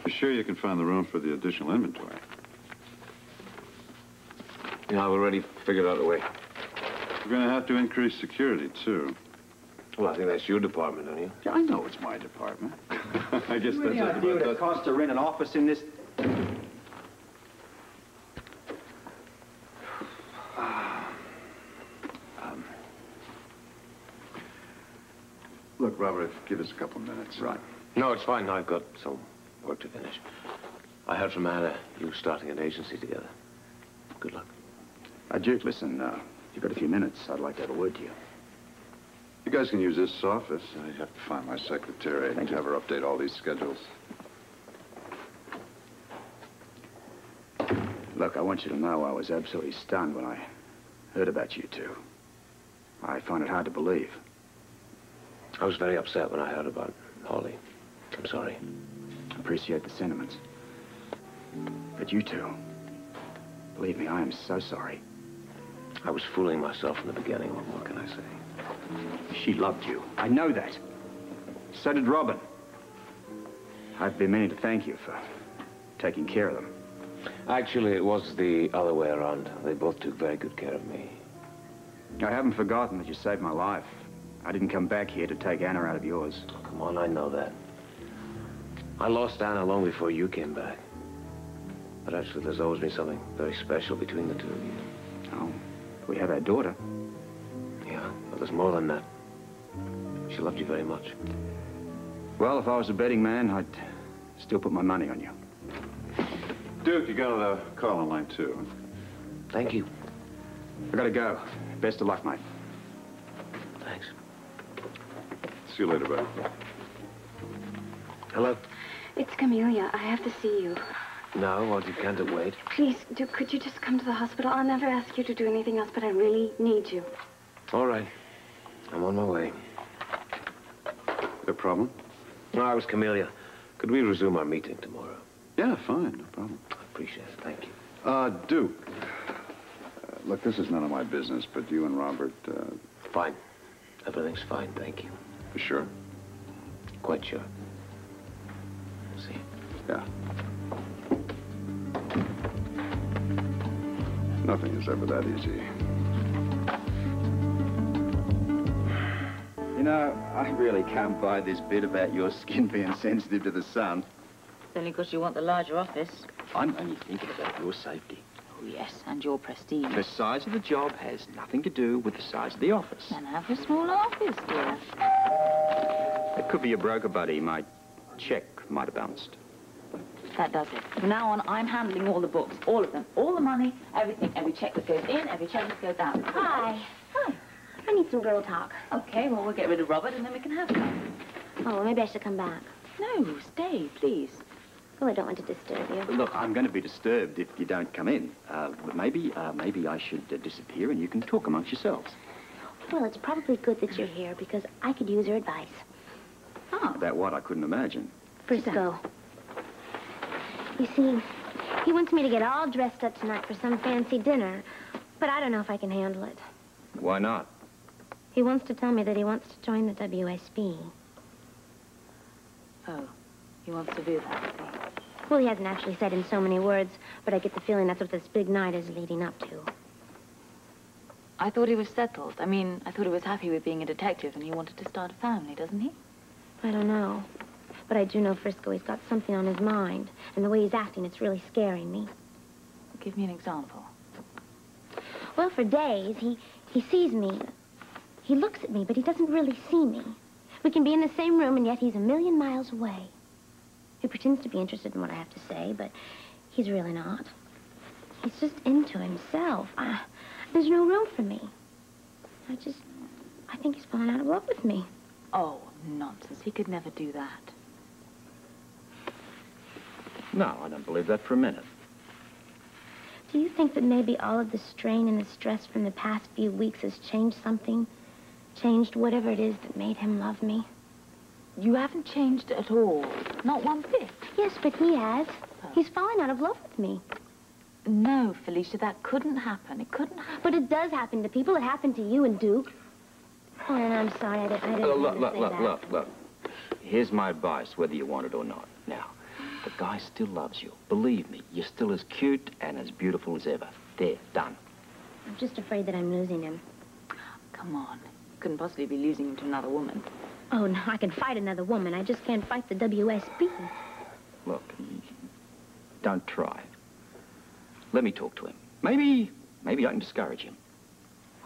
Speaker 13: Sure you can find the room for the additional inventory?
Speaker 5: Yeah, I've already figured out a way.
Speaker 13: We're going to have to increase security, too.
Speaker 5: Well, I think that's your department, don't you?
Speaker 1: Yeah, I know it's my department.
Speaker 13: I guess
Speaker 1: What
Speaker 13: that's
Speaker 1: do you idea it costs to rent an office in this...
Speaker 13: Look, Robert, give us a couple of minutes.
Speaker 1: Right.
Speaker 5: No, it's fine. I've got some work to finish. I heard from Anna you starting an agency together. Good luck.
Speaker 1: Duke, listen, if you've got a few minutes, I'd like to have a word to you.
Speaker 13: You guys can use this office. I have to find my secretary and have her update all these schedules.
Speaker 1: Look, I want you to know I was absolutely stunned when I heard about you two. I find it hard to believe.
Speaker 5: I was very upset when I heard about Holly. I'm sorry.
Speaker 1: Appreciate the sentiments. But you two, believe me, I am so sorry.
Speaker 5: I was fooling myself in the beginning. What can I say?
Speaker 1: She loved you. I know that. So did Robin. I've been meaning to thank you for taking care of them.
Speaker 5: Actually, it was the other way around. They both took very good care of me.
Speaker 1: I haven't forgotten that you saved my life. I didn't come back here to take Anna out of yours.
Speaker 5: Oh, come on, I know that. I lost Anna long before you came back. But actually, there's always been something very special between the two of you.
Speaker 1: Oh, we have our daughter.
Speaker 5: Yeah, but there's more than that. She loved you very much.
Speaker 1: Well, if I was a betting man, I'd still put my money on you.
Speaker 13: Duke, you got a call on line 2.
Speaker 5: Thank you.
Speaker 1: I gotta go. Best of luck, mate.
Speaker 5: Thanks.
Speaker 13: See you later, buddy.
Speaker 5: Hello?
Speaker 12: It's Camellia. I have to see you.
Speaker 5: No, or can't it wait?
Speaker 12: Please, could you just come to the hospital? I'll never ask you to do anything else, but I really need you.
Speaker 5: All right. I'm on my way.
Speaker 13: No problem?
Speaker 5: No, I was Camellia. Could we resume our meeting tomorrow?
Speaker 13: Yeah, fine. No problem.
Speaker 5: I appreciate it. Thank you.
Speaker 13: Duke. Look, this is none of my business, but you and Robert,
Speaker 5: Fine. Everything's fine, thank you.
Speaker 13: For sure?
Speaker 5: Quite sure. See?
Speaker 13: Yeah. Nothing is ever that easy.
Speaker 1: You know, I really can't buy this bit about your skin being sensitive to the sun.
Speaker 2: It's only because you want the larger office.
Speaker 3: I'm only thinking about your safety.
Speaker 2: Oh, yes, and your prestige.
Speaker 3: The size of the job has nothing to do with the size of the office.
Speaker 2: Then have a smaller office, dear.
Speaker 1: It could be your broker buddy. My check might have bounced.
Speaker 2: That does it. From now on, I'm handling all the books, all of them, all the money, everything, every check that goes in, every check that goes out.
Speaker 12: Hi.
Speaker 2: Hi.
Speaker 12: I need some girl talk.
Speaker 2: Okay, well, we'll get rid of Robert and then we can have some.
Speaker 12: Oh, well, maybe I should come back.
Speaker 2: No, stay, please.
Speaker 12: Oh, I don't want to disturb you.
Speaker 1: Look, I'm going to be disturbed if you don't come in. But maybe I should disappear and you can talk amongst yourselves.
Speaker 12: Well, it's probably good that you're here because I could use your advice.
Speaker 2: Oh.
Speaker 1: About what? I couldn't imagine.
Speaker 12: Frisco. You see, he wants me to get all dressed up tonight for some fancy dinner, but I don't know if I can handle it.
Speaker 1: Why not?
Speaker 12: He wants to tell me that he wants to join the WSB.
Speaker 2: Oh, he wants to do that, I see.
Speaker 12: Well, he hasn't actually said in so many words, but I get the feeling that's what this big night is leading up to.
Speaker 2: I thought he was settled. I mean, I thought he was happy with being a detective and he wanted to start a family, doesn't he?
Speaker 12: I don't know. But I do know Frisco, he's got something on his mind. And the way he's acting, it's really scaring me.
Speaker 2: Give me an example.
Speaker 12: Well, for days, he sees me. He looks at me, but he doesn't really see me. We can be in the same room, and yet he's a million miles away. He pretends to be interested in what I have to say, but he's really not. He's just into himself. There's no room for me. I think he's falling out of love with me.
Speaker 2: Oh, nonsense. He could never do that.
Speaker 1: No, I don't believe that for a minute.
Speaker 12: Do you think that maybe all of the strain and the stress from the past few weeks has changed something? Changed whatever it is that made him love me?
Speaker 2: You haven't changed at all. Not one bit.
Speaker 12: Yes, but he has. Oh. He's fallen out of love with me.
Speaker 2: No, Felicia, that couldn't happen. It couldn't happen.
Speaker 12: But it does happen to people. It happened to you and Duke. Oh, and I'm sorry, I didn't
Speaker 1: Look. Here's my advice, whether you want it or not. Now, the guy still loves you. Believe me, you're still as cute and as beautiful as ever. There, done.
Speaker 12: I'm just afraid that I'm losing him.
Speaker 2: Come on. You couldn't possibly be losing him to another woman.
Speaker 12: Oh, no, I can fight another woman. I just can't fight the WSB.
Speaker 1: Look, don't try. Let me talk to him. Maybe I can discourage him.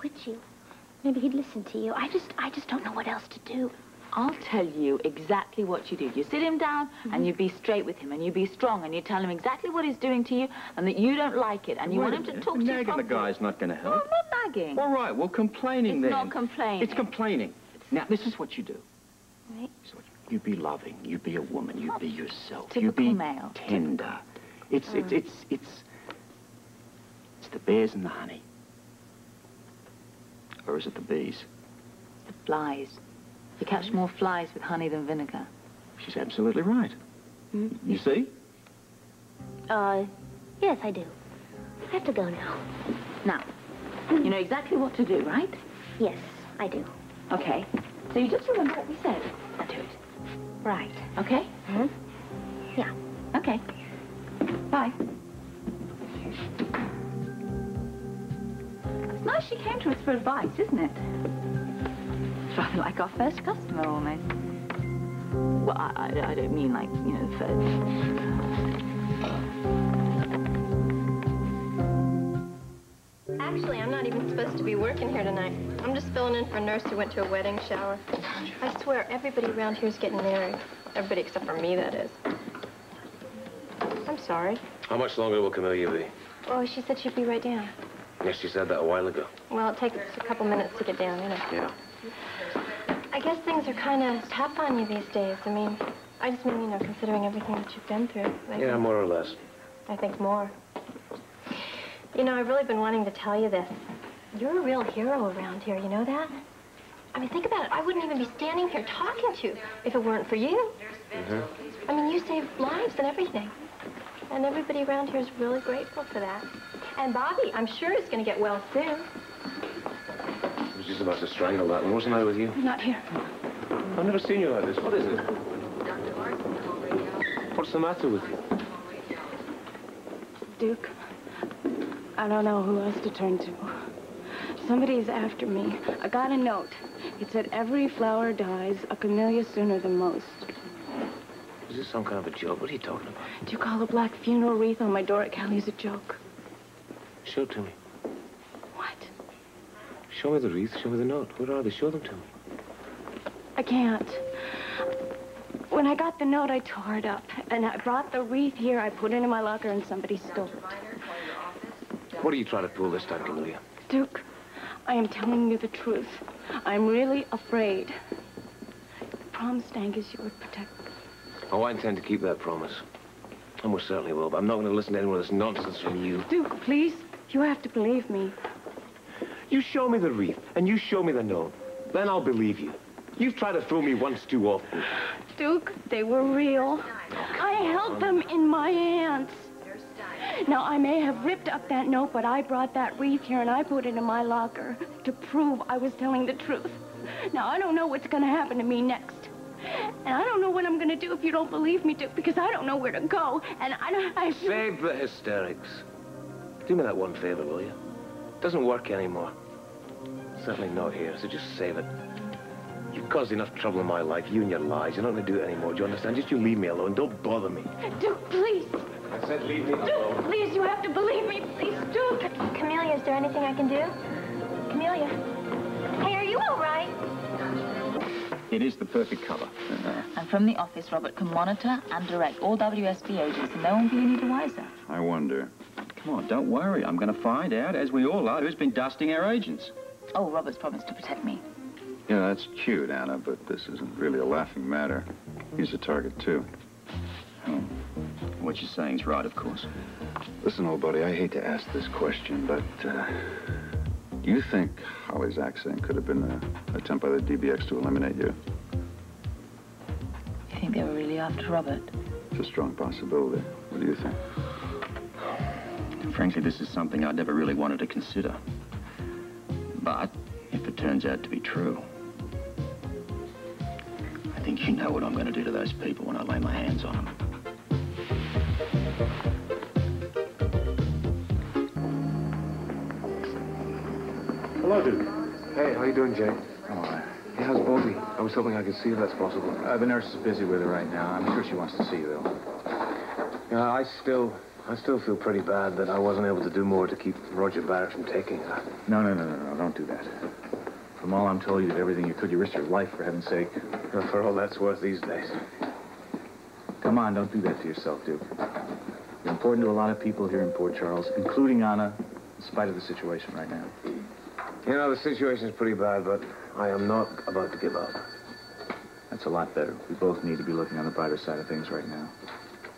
Speaker 12: Would you? Maybe he'd listen to you. I just don't know what else to do.
Speaker 2: I'll tell you exactly what you do. You sit him down and you be straight with him and you be strong and you tell him exactly what he's doing to you and that you don't like it and you want him to talk to you properly.
Speaker 1: Nagging the guy's not going to help.
Speaker 2: No, I'm not nagging.
Speaker 1: All right, well, complaining then.
Speaker 2: It's not complaining.
Speaker 1: It's complaining. Now, this is what you do.
Speaker 12: Right.
Speaker 1: So you be loving. You be a woman. You be yourself.
Speaker 2: Typical
Speaker 1: you be
Speaker 2: male.
Speaker 1: tender. It's the bears and the honey. Or is it the bees?
Speaker 2: The flies. You catch more flies with honey than vinegar.
Speaker 1: She's absolutely right. You see?
Speaker 12: Yes, I do. I have to go now.
Speaker 2: Now, you know exactly what to do, right?
Speaker 12: Yes, I do.
Speaker 2: Okay. So you just remember what we said and do it.
Speaker 12: Right.
Speaker 2: Okay?
Speaker 12: Mm-hmm. Yeah.
Speaker 2: Okay. Bye. It's nice she came to us for advice, isn't it? It's rather like our first customer, almost. Well, I don't mean like, you know, first.
Speaker 14: Actually, I'm not even supposed to be working here tonight. I'm just filling in for a nurse who went to a wedding shower. I swear, everybody around here is getting married. Everybody except for me, that is. I'm sorry.
Speaker 5: How much longer will Camellia be?
Speaker 14: Oh, she said she'd be right down.
Speaker 5: Yes, she said that a while ago.
Speaker 14: Well, it takes a couple minutes to get down, you know.
Speaker 5: Yeah.
Speaker 14: I guess things are kind of tough on you these days. I mean, I just mean, you know, considering everything that you've been through. Maybe.
Speaker 5: Yeah, more or less.
Speaker 14: I think more. You know, I've really been wanting to tell you this. You're a real hero around here, you know that? I mean, think about it. I wouldn't even be standing here talking to you if it weren't for you. I mean, you saved lives and everything. And everybody around here is really grateful for that. And Bobby, I'm sure, is going to get well soon.
Speaker 5: I was just about to strangle that one. What's the matter with you?
Speaker 12: Not here.
Speaker 5: I've never seen you like this. What is it? What's the matter with you?
Speaker 12: Duke, I don't know who else to turn to. Somebody's after me. I got a note. It said every flower dies a camellia sooner than most.
Speaker 5: Is this some kind of a joke? What are you talking about?
Speaker 12: Do you call a black funeral wreath on my door at Callie's a joke?
Speaker 5: Show it to me.
Speaker 12: What?
Speaker 5: Show me the wreath. Show me the note. Where are they? Show them to me.
Speaker 12: I can't. When I got the note, I tore it up. And I brought the wreath here. I put it in my locker, and somebody stole it.
Speaker 5: What are you trying to pull this time, Camellia?
Speaker 12: Duke, I am telling you the truth. I'm really afraid. I promised Angus you would protect me.
Speaker 5: Oh, I intend to keep that promise. And we certainly will, but I'm not going to listen to any more of this nonsense from you.
Speaker 12: Duke, please. You have to believe me.
Speaker 5: You show me the wreath, and you show me the note. Then I'll believe you. You've tried to fool me once too often.
Speaker 12: Duke, they were real. I held them in my hands. Now, I may have ripped up that note, but I brought that wreath here and I put it in my locker to prove I was telling the truth. Now, I don't know what's going to happen to me next. And I don't know what I'm going to do if you don't believe me, Duke, because I don't know where to go. And I...
Speaker 5: Save the hysterics. Do me that one favor, will you? It doesn't work anymore. Certainly not here, so just save it. You've caused enough trouble in my life, you and your lies. You're not going to do it anymore, do you understand? Just you leave me alone. Don't bother me.
Speaker 12: Duke, please.
Speaker 5: I said leave me alone.
Speaker 12: Duke, please, you have to believe me. Please, Duke.
Speaker 14: Camellia, is there anything I can do? Camellia. Hey, are you all right?
Speaker 1: It is the perfect cover.
Speaker 2: And from the office, Robert can monitor and direct all WSB agents, and no one will be any the wiser.
Speaker 1: I wonder. Come on, don't worry. I'm going to find out, as we all are, who's been dusting our agents.
Speaker 2: Oh, Robert's promised to protect me.
Speaker 13: You know, that's cute, Anna, but this isn't really a laughing matter. He's a target, too.
Speaker 1: Oh. What you're saying is right, of course.
Speaker 13: Listen, old buddy, I hate to ask this question, but do you think Holly's accident could have been an attempt by the DBX to eliminate you?
Speaker 2: You think they were really after Robert?
Speaker 13: It's a strong possibility. What do you think?
Speaker 1: Frankly, this is something I'd never really wanted to consider. But if it turns out to be true, I think you know what I'm going to do to those people when I lay my hands on them.
Speaker 5: Hello, Duke. Hey, how you doing, Jay?
Speaker 1: All right.
Speaker 5: Hey, how's Bobby? I was hoping I could see if that's possible.
Speaker 1: The nurse is busy with her right now. I'm sure she wants to see you, though.
Speaker 5: Yeah, I still feel pretty bad that I wasn't able to do more to keep Roger Barrett from taking her.
Speaker 1: No, don't do that. From all I'm told, you did everything you could. You risked your life, for heaven's sake.
Speaker 5: Well, for all that's worth these days.
Speaker 1: Come on, don't do that to yourself, Duke. You're important to a lot of people here in Port Charles, including Anna, in spite of the situation right now.
Speaker 5: You know, the situation's pretty bad, but I am not about to give up.
Speaker 1: That's a lot better. We both need to be looking on the brighter side of things right now.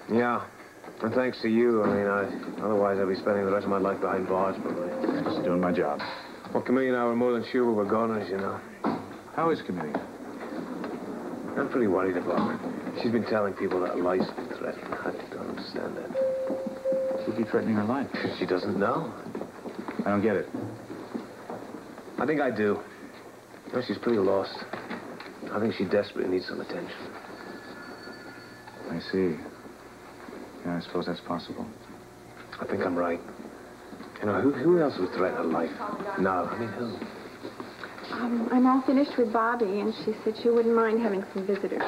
Speaker 5: Yeah. And thanks to you, I mean, otherwise I'd be spending the rest of my life behind bars, probably.
Speaker 1: I'm just doing my job.
Speaker 5: Well, Camellia and I were more than sure we were goners, you know.
Speaker 1: How is Camellia?
Speaker 5: I'm pretty worried about her. She's been telling people that life's been threatened. I don't understand that.
Speaker 1: Who'd be threatening her life?
Speaker 5: She doesn't know.
Speaker 1: I don't get it.
Speaker 5: I think I do. You know, she's pretty lost. I think she desperately needs some attention.
Speaker 1: I see. Yeah, I suppose that's possible.
Speaker 5: I think I'm right. You know, who else would threaten her life? No, I mean, who?
Speaker 15: I'm all finished with Bobby, and she said she wouldn't mind having some visitors.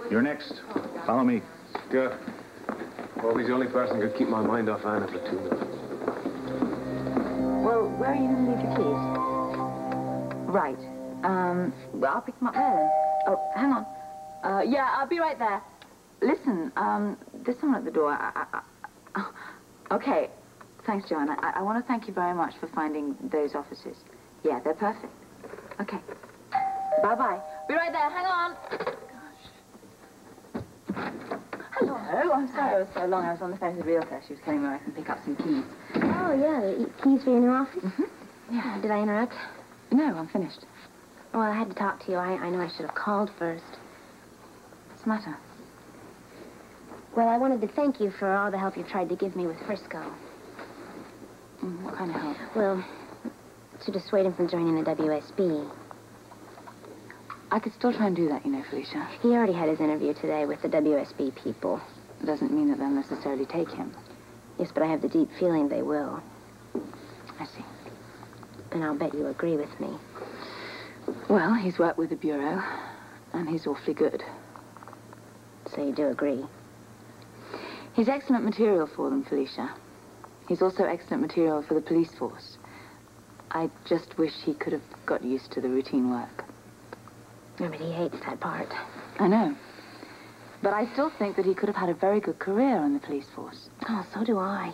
Speaker 1: You're next. Follow me.
Speaker 5: Good. Bobby's the only person who could keep my mind off Anna for 2 minutes.
Speaker 2: Well, where are you going to leave your keys? Right. Well, I'll pick them up there then. Oh, hang on. Yeah, I'll be right there. Listen, there's someone at the door. Okay. Thanks, Joanna. I want to thank you very much for finding those offices. Yeah, they're perfect. Okay. Bye-bye. Be right there. Hang on. Gosh. Hello. I'm sorry I was so long. I was on the phone with the realtor. She was telling me I can pick up some keys.
Speaker 12: Oh, yeah, the keys for your new office?
Speaker 2: Yeah.
Speaker 12: Did I interrupt?
Speaker 2: No, I'm finished.
Speaker 12: Well, I had to talk to you. I know I should have called first.
Speaker 2: What's the matter?
Speaker 12: Well, I wanted to thank you for all the help you tried to give me with Frisco.
Speaker 2: What kind of help?
Speaker 12: Well, to dissuade him from joining the WSB.
Speaker 2: I could still try and do that, you know, Felicia.
Speaker 12: He already had his interview today with the WSB people.
Speaker 2: It doesn't mean that they'll necessarily take him.
Speaker 12: Yes, but I have the deep feeling they will.
Speaker 2: I see.
Speaker 12: And I'll bet you agree with me.
Speaker 2: Well, he's worked with the Bureau, and he's awfully good.
Speaker 12: So you do agree?
Speaker 2: He's excellent material for them, Felicia. He's also excellent material for the police force. I just wish he could have got used to the routine work.
Speaker 12: I mean, he hates that part.
Speaker 2: I know. But I still think that he could have had a very good career on the police force.
Speaker 12: Oh, so do I.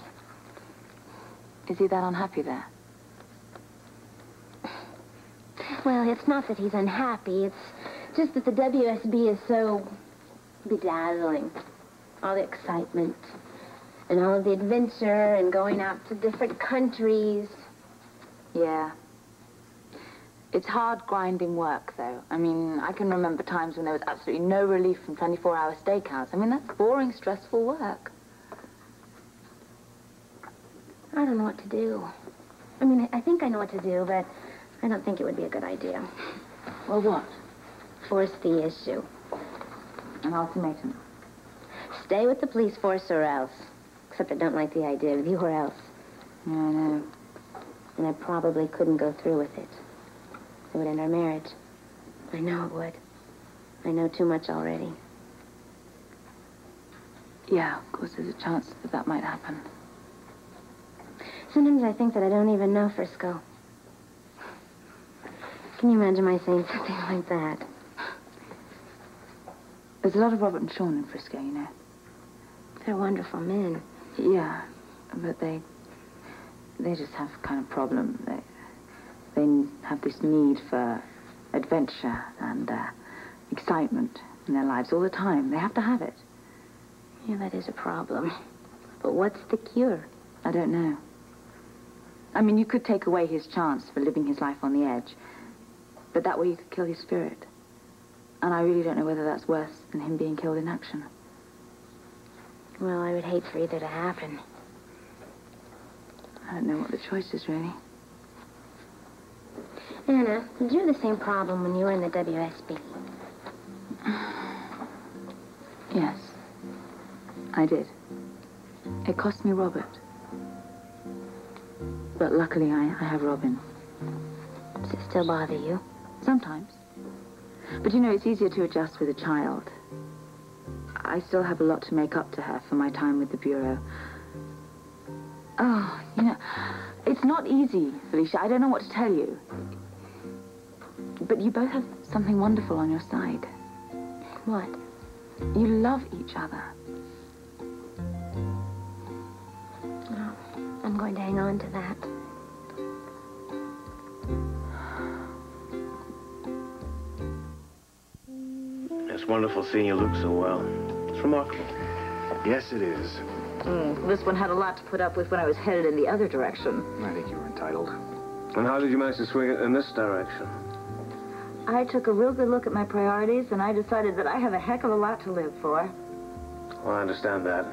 Speaker 2: Is he that unhappy there?
Speaker 12: Well, it's not that he's unhappy. It's just that the WSB is so bedazzling. All the excitement and all of the adventure and going out to different countries.
Speaker 2: Yeah. It's hard, grinding work, though. I mean, I can remember times when there was absolutely no relief from 24-hour stakeouts. I mean, that's boring, stressful work.
Speaker 12: I don't know what to do. I mean, I think I know what to do, but I don't think it would be a good idea.
Speaker 2: Well, what?
Speaker 12: Force the issue.
Speaker 2: An ultimatum.
Speaker 12: Stay with the police force or else. Except I don't like the idea of you or else.
Speaker 2: Yeah, I know.
Speaker 12: And I probably couldn't go through with it. It would end our marriage. I know it would. I know too much already.
Speaker 2: Yeah, of course, there's a chance that that might happen.
Speaker 12: Sometimes I think that I don't even know Frisco. Can you imagine my saying something like that?
Speaker 2: There's a lot of Robert and Sean in Frisco, you know.
Speaker 12: They're wonderful men.
Speaker 2: Yeah, but they just have kind of problem. They have this need for adventure and excitement in their lives all the time. They have to have it.
Speaker 12: Yeah, that is a problem. But what's the cure?
Speaker 2: I don't know. I mean, you could take away his chance for living his life on the edge, but that way you could kill his spirit. And I really don't know whether that's worse than him being killed in action.
Speaker 12: Well, I would hate for either to happen.
Speaker 2: I don't know what the choice is, really.
Speaker 12: Anna, did you have the same problem when you were in the WSB?
Speaker 2: Yes, I did. It cost me Robert. But luckily, I have Robin.
Speaker 12: Does it still bother you?
Speaker 2: Sometimes. But you know, it's easier to adjust with a child. I still have a lot to make up to her for my time with the Bureau. Oh, you know, it's not easy, Felicia. I don't know what to tell you. But you both have something wonderful on your side.
Speaker 12: What?
Speaker 2: You love each other.
Speaker 12: Oh, I'm going to hang on to that.
Speaker 5: It's wonderful seeing you look so well. It's remarkable.
Speaker 13: Yes, it is.
Speaker 2: This one had a lot to put up with when I was headed in the other direction.
Speaker 13: I think you were entitled.
Speaker 5: And how did you manage to swing it in this direction?
Speaker 2: I took a real good look at my priorities, and I decided that I have a heck of a lot to live for.
Speaker 5: Well, I understand that.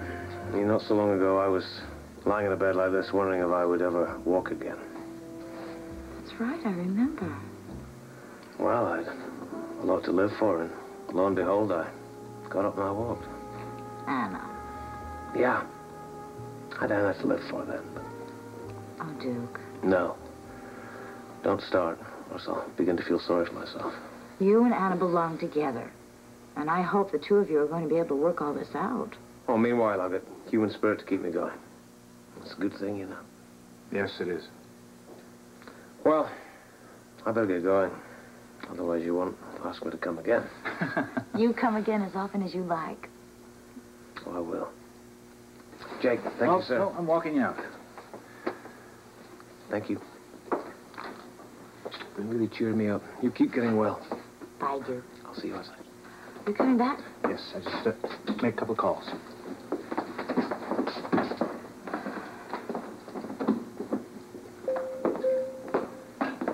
Speaker 5: You know, not so long ago, I was lying in a bed like this, wondering if I would ever walk again.
Speaker 2: That's right, I remember.
Speaker 5: Well, I had a lot to live for, and lo and behold, I got up and I walked.
Speaker 2: Anna.
Speaker 5: Yeah. I don't have to live for then.
Speaker 2: Oh, Duke.
Speaker 5: No. Don't start, or else I'll begin to feel sorry for myself.
Speaker 2: You and Anna belong together. And I hope the two of you are going to be able to work all this out.
Speaker 5: Oh, meanwhile, I'll get human spirit to keep me going. It's a good thing, you know.
Speaker 13: Yes, it is.
Speaker 5: Well, I better get going. Otherwise, you won't ask me to come again.
Speaker 2: You come again as often as you like.
Speaker 5: Oh, I will. Jake, thank you, sir.
Speaker 1: No, I'm walking out.
Speaker 5: Thank you. It really cheered me up. You keep getting well.
Speaker 2: Bye, Duke.
Speaker 5: I'll see you outside.
Speaker 2: You coming back?
Speaker 5: Yes, I just made a couple of calls.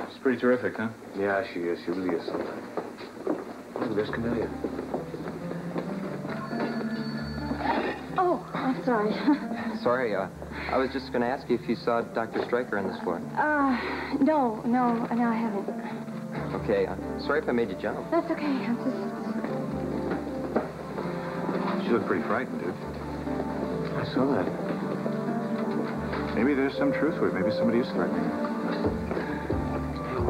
Speaker 1: She's pretty terrific, huh?
Speaker 5: Yeah, she is. She really is. Oh, there's Camellia.
Speaker 2: Oh, I'm sorry.
Speaker 16: Sorry, I was just going to ask you if you saw Dr. Stryker on this floor.
Speaker 12: No, I haven't.
Speaker 16: Okay, sorry if I made you jump.
Speaker 12: That's okay. I'm just...
Speaker 13: She looked pretty frightened, dude. I saw that. Maybe there's some truth to it. Maybe somebody is threatening her.
Speaker 2: Oh,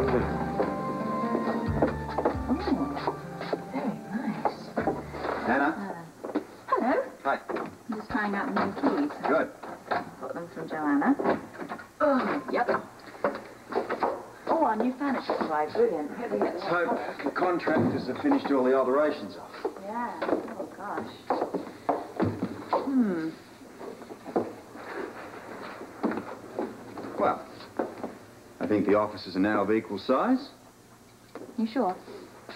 Speaker 2: very nice.
Speaker 1: Anna?
Speaker 2: Hello.
Speaker 1: Hi.
Speaker 2: I'm just trying out the new keys.
Speaker 1: Good.
Speaker 2: Got them from Joanna. Oh, yep. Oh, our new furniture arrived. Brilliant.
Speaker 1: Let's hope the contractors have finished all the alterations off.
Speaker 2: Yeah. Oh, gosh.
Speaker 1: Well, I think the offices are now of equal size.
Speaker 2: You sure?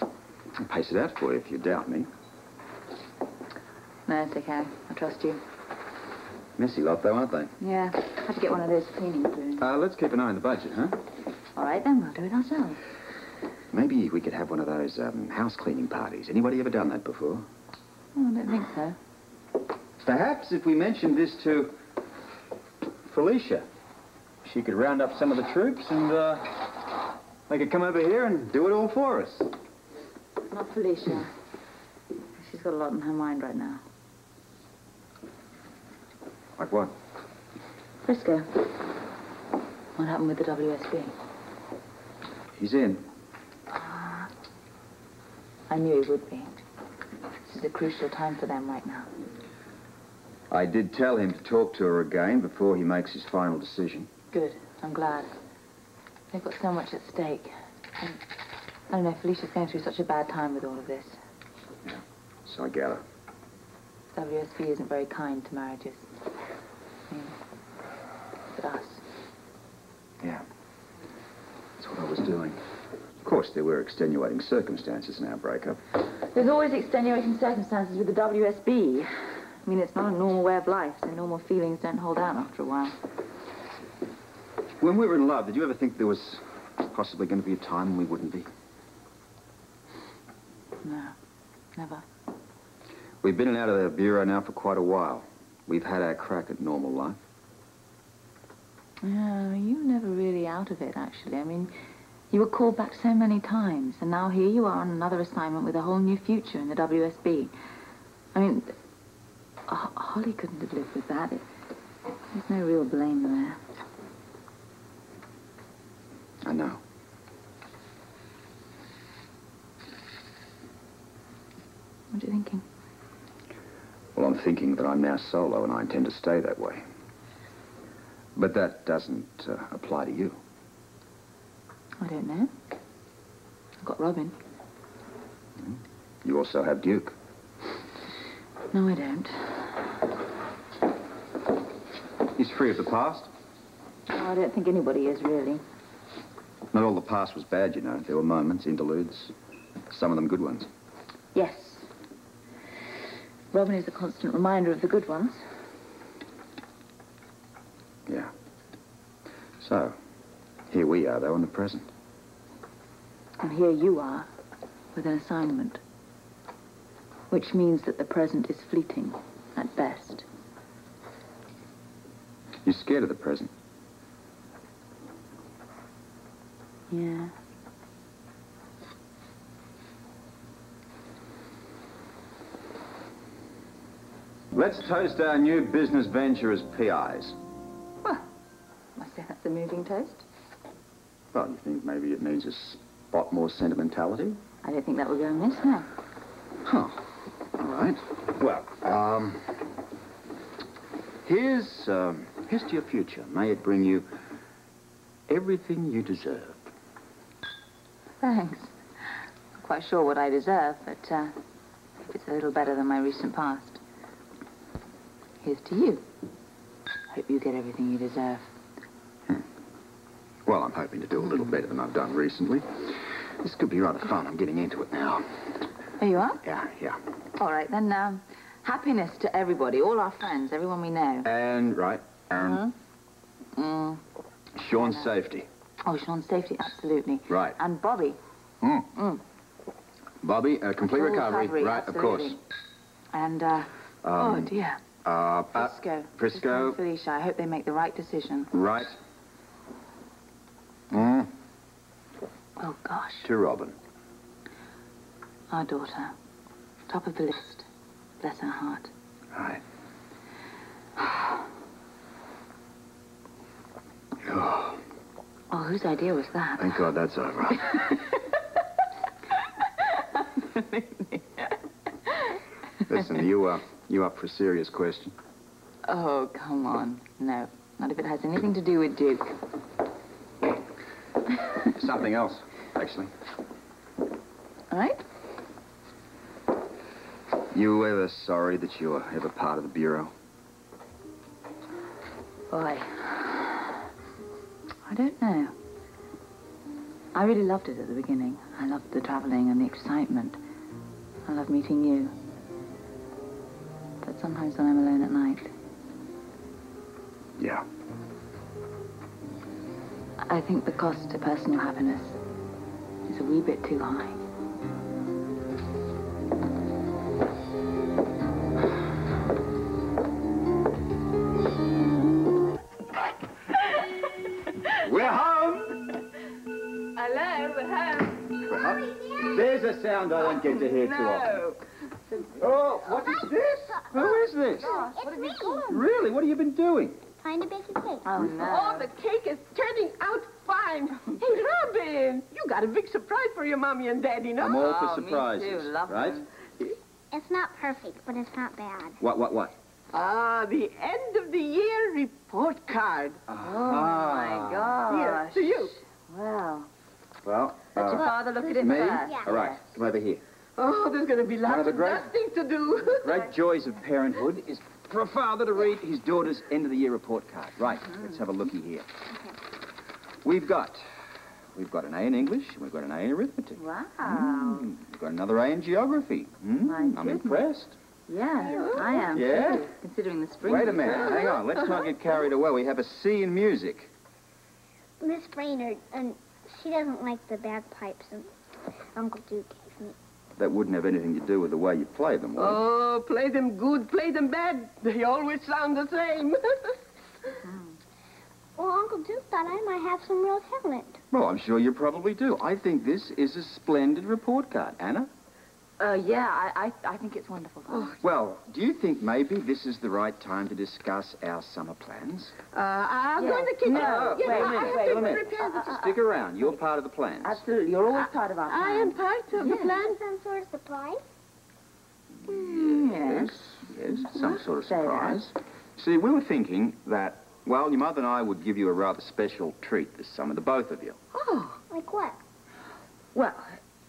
Speaker 1: I'll pace it out for you if you doubt me.
Speaker 2: No, it's okay. I trust you.
Speaker 1: Messy lot, though, aren't they?
Speaker 2: Yeah. Have to get one of those cleaning crews.
Speaker 1: Let's keep an eye on the budget, huh?
Speaker 2: All right, then. We'll do it ourselves.
Speaker 1: Maybe we could have one of those house cleaning parties. Anybody ever done that before?
Speaker 2: Oh, I don't think so.
Speaker 1: Perhaps if we mentioned this to Felicia, she could round up some of the troops and they could come over here and do it all for us.
Speaker 2: Not Felicia. She's got a lot on her mind right now.
Speaker 1: Like what?
Speaker 2: Frisco. What happened with the WSB?
Speaker 1: He's in.
Speaker 2: I knew he would be. This is a crucial time for them right now.
Speaker 1: I did tell him to talk to her again before he makes his final decision.
Speaker 2: Good. I'm glad. They've got so much at stake. And I don't know, Felicia's going through such a bad time with all of this.
Speaker 1: Yeah, so I gather.
Speaker 2: WSB isn't very kind to marriages. But us.
Speaker 1: Yeah. That's what I was doing. Of course, there were extenuating circumstances in our breakup.
Speaker 2: There's always extenuating circumstances with the WSB. I mean, it's not a normal way of life, so normal feelings don't hold out after a while.
Speaker 1: When we were in love, did you ever think there was possibly going to be a time when we wouldn't be?
Speaker 2: No, never.
Speaker 1: We've been in and out of the bureau now for quite a while. We've had our crack at normal life.
Speaker 2: Yeah, you were never really out of it, actually. I mean, you were called back so many times, and now here you are on another assignment with a whole new future in the WSB. I mean, Holly couldn't have lived with that. There's no real blame there.
Speaker 1: I know.
Speaker 2: What are you thinking?
Speaker 1: Well, I'm thinking that I'm now solo, and I intend to stay that way. But that doesn't apply to you.
Speaker 2: I don't know. I've got Robin.
Speaker 1: You also have Duke.
Speaker 2: No, I don't.
Speaker 1: He's free of the past.
Speaker 2: Oh, I don't think anybody is, really.
Speaker 1: Not all the past was bad, you know. There were moments, interludes, some of them good ones.
Speaker 2: Yes. Robin is a constant reminder of the good ones.
Speaker 1: Yeah. So, here we are, though, in the present.
Speaker 2: And here you are, with an assignment. Which means that the present is fleeting, at best.
Speaker 1: You're scared of the present.
Speaker 2: Yeah.
Speaker 1: Let's toast our new business venture as PIs.
Speaker 2: Well, must say that's a moving toast.
Speaker 1: Well, you think maybe it needs a spot more sentimentality?
Speaker 2: I don't think that would go amiss, no.
Speaker 1: Huh. All right. Well, here's to your future. May it bring you everything you deserve.
Speaker 2: Thanks. Not quite sure what I deserve, but if it's a little better than my recent past. Here's to you. Hope you get everything you deserve.
Speaker 1: Well, I'm hoping to do a little better than I've done recently. This could be rather fun. I'm getting into it now.
Speaker 2: Oh, you are?
Speaker 13: Yeah.
Speaker 2: All right, then, happiness to everybody, all our friends, everyone we know.
Speaker 1: And, right, Aaron. Sean's safety.
Speaker 2: Oh, Sean's safety, absolutely.
Speaker 1: Right.
Speaker 2: And Bobby.
Speaker 1: Bobby, complete recovery. Right,
Speaker 2: absolutely.
Speaker 1: of course.
Speaker 2: And, oh, dear. Frisco.
Speaker 1: Frisco.
Speaker 2: And Felicia, I hope they make the right decision.
Speaker 1: Right.
Speaker 2: Oh, gosh.
Speaker 1: To Robin.
Speaker 2: Our daughter. Top of the list. Bless her heart.
Speaker 1: Right.
Speaker 2: Oh, whose idea was that?
Speaker 1: Thank God that's over. Listen, you up for a serious question?
Speaker 2: Oh, come on. No, not if it has anything to do with Duke.
Speaker 1: Something else, actually.
Speaker 2: All right?
Speaker 1: You ever sorry that you were ever part of the Bureau?
Speaker 2: Boy, I don't know. I really loved it at the beginning. I loved the traveling and the excitement. I love meeting you. But sometimes when I'm alone at night,
Speaker 1: yeah.
Speaker 2: I think the cost to personal happiness is a wee bit too high.
Speaker 1: We're home!
Speaker 15: Hello, we're home.
Speaker 1: We're home. There's a sound I don't get to hear too often. Oh, what is this? Who is this?
Speaker 12: Gosh, what have you done?
Speaker 1: Really? What have you been doing?
Speaker 12: Trying to bake a cake.
Speaker 2: Oh, no.
Speaker 10: Oh, the cake is turning out fine. Hey, Robin, you got a big surprise for your mommy and daddy, no?
Speaker 1: I'm all for
Speaker 2: Oh,
Speaker 1: surprises,
Speaker 2: me too. Love
Speaker 1: right?
Speaker 2: them.
Speaker 12: It's not perfect, but it's not bad.
Speaker 1: What?
Speaker 10: Ah, the end of the year report card.
Speaker 2: Oh, my gosh.
Speaker 10: Here, to you.
Speaker 2: Wow.
Speaker 1: Well,
Speaker 2: Let your father look at it
Speaker 1: me?
Speaker 2: first.
Speaker 12: Yeah.
Speaker 1: All right, come over here.
Speaker 10: Oh, there's going to be
Speaker 1: One
Speaker 10: lots
Speaker 1: of the
Speaker 10: of
Speaker 1: great-
Speaker 10: dusting to do.
Speaker 1: Great joys of parenthood is for a father to read his daughter's end of the year report card. Right, let's have a looky here. We've got an A in English, and we've got an A in arithmetic.
Speaker 2: Wow.
Speaker 1: We've got another A in geography.
Speaker 2: My
Speaker 1: I'm
Speaker 2: goodness.
Speaker 1: impressed.
Speaker 2: Yeah, I am
Speaker 1: Yeah?
Speaker 2: too, considering the spring.
Speaker 1: Wait a minute, hang on. Let's not get carried away. We have a C in music.
Speaker 12: Miss Brainerd, and she doesn't like the bagpipes and Uncle Duke gave me.
Speaker 1: That wouldn't have anything to do with the way you play them, would it?
Speaker 10: Oh, play them good, play them bad. They always sound the same.
Speaker 12: Well, Uncle Duke thought I might have some real talent.
Speaker 1: Well, I'm sure you probably do. I think this is a splendid report card. Anna?
Speaker 2: Yeah, I think it's wonderful.
Speaker 1: Well, do you think maybe this is the right time to discuss our summer plans?
Speaker 10: I'm
Speaker 2: Yes.
Speaker 10: going to kick
Speaker 2: No,
Speaker 10: out.
Speaker 2: wait a
Speaker 10: I
Speaker 2: minute,
Speaker 10: have
Speaker 2: wait
Speaker 10: to
Speaker 2: a minute.
Speaker 10: prepare the
Speaker 1: Stick around. You're part of the plans.
Speaker 2: Absolutely, you're always part of our plan.
Speaker 10: I am part of the plan.
Speaker 12: Some sort of surprise?
Speaker 1: Yes, some sort of
Speaker 2: Say that.
Speaker 1: surprise. See, we were thinking that, well, your mother and I would give you a rather special treat this summer, the both of you.
Speaker 12: Oh, like what?
Speaker 2: Well,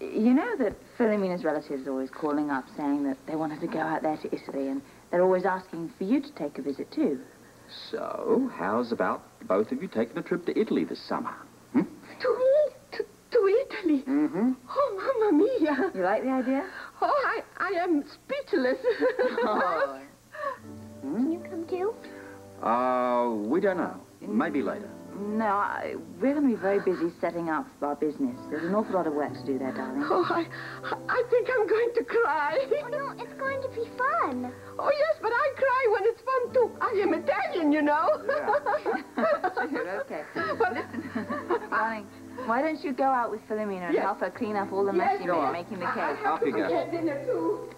Speaker 2: you know that Philomena's relatives are always calling up saying that they want her to go out there to Italy, and they're always asking for you to take a visit too.
Speaker 1: So, how's about both of you taking a trip to Italy this summer?
Speaker 10: To Italy?
Speaker 1: Mm-hmm.
Speaker 10: Oh, Mamma Mia.
Speaker 2: You like the idea?
Speaker 10: Oh, I am speechless.
Speaker 2: Oh.
Speaker 12: Can you come too?
Speaker 1: We don't know. Maybe later.
Speaker 2: No, we're going to be very busy setting up our business. There's an awful lot of work to do there, darling.
Speaker 10: Oh, I think I'm going to cry.
Speaker 12: Oh, no, it's going to be fun.
Speaker 10: Oh, yes, but I cry when it's fun, too. I am Italian, you know.
Speaker 2: Sure, okay. Listen, darling, why don't you go out with Philomena and help her clean up all the mess you made making the cake?
Speaker 1: Off you go.
Speaker 10: I have dinner, too.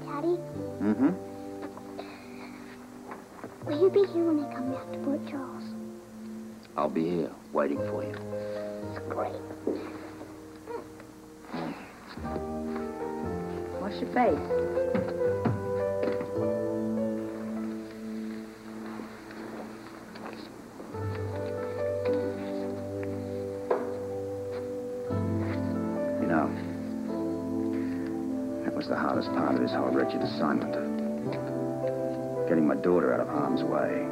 Speaker 12: Daddy,
Speaker 1: Mm-hmm.
Speaker 12: will you be here when I come back to Port Charles?
Speaker 1: I'll be here, waiting for you.
Speaker 12: Great.
Speaker 2: Wash your face.
Speaker 1: You know, that was the hardest part of this whole wretched assignment. Getting my daughter out of harm's way.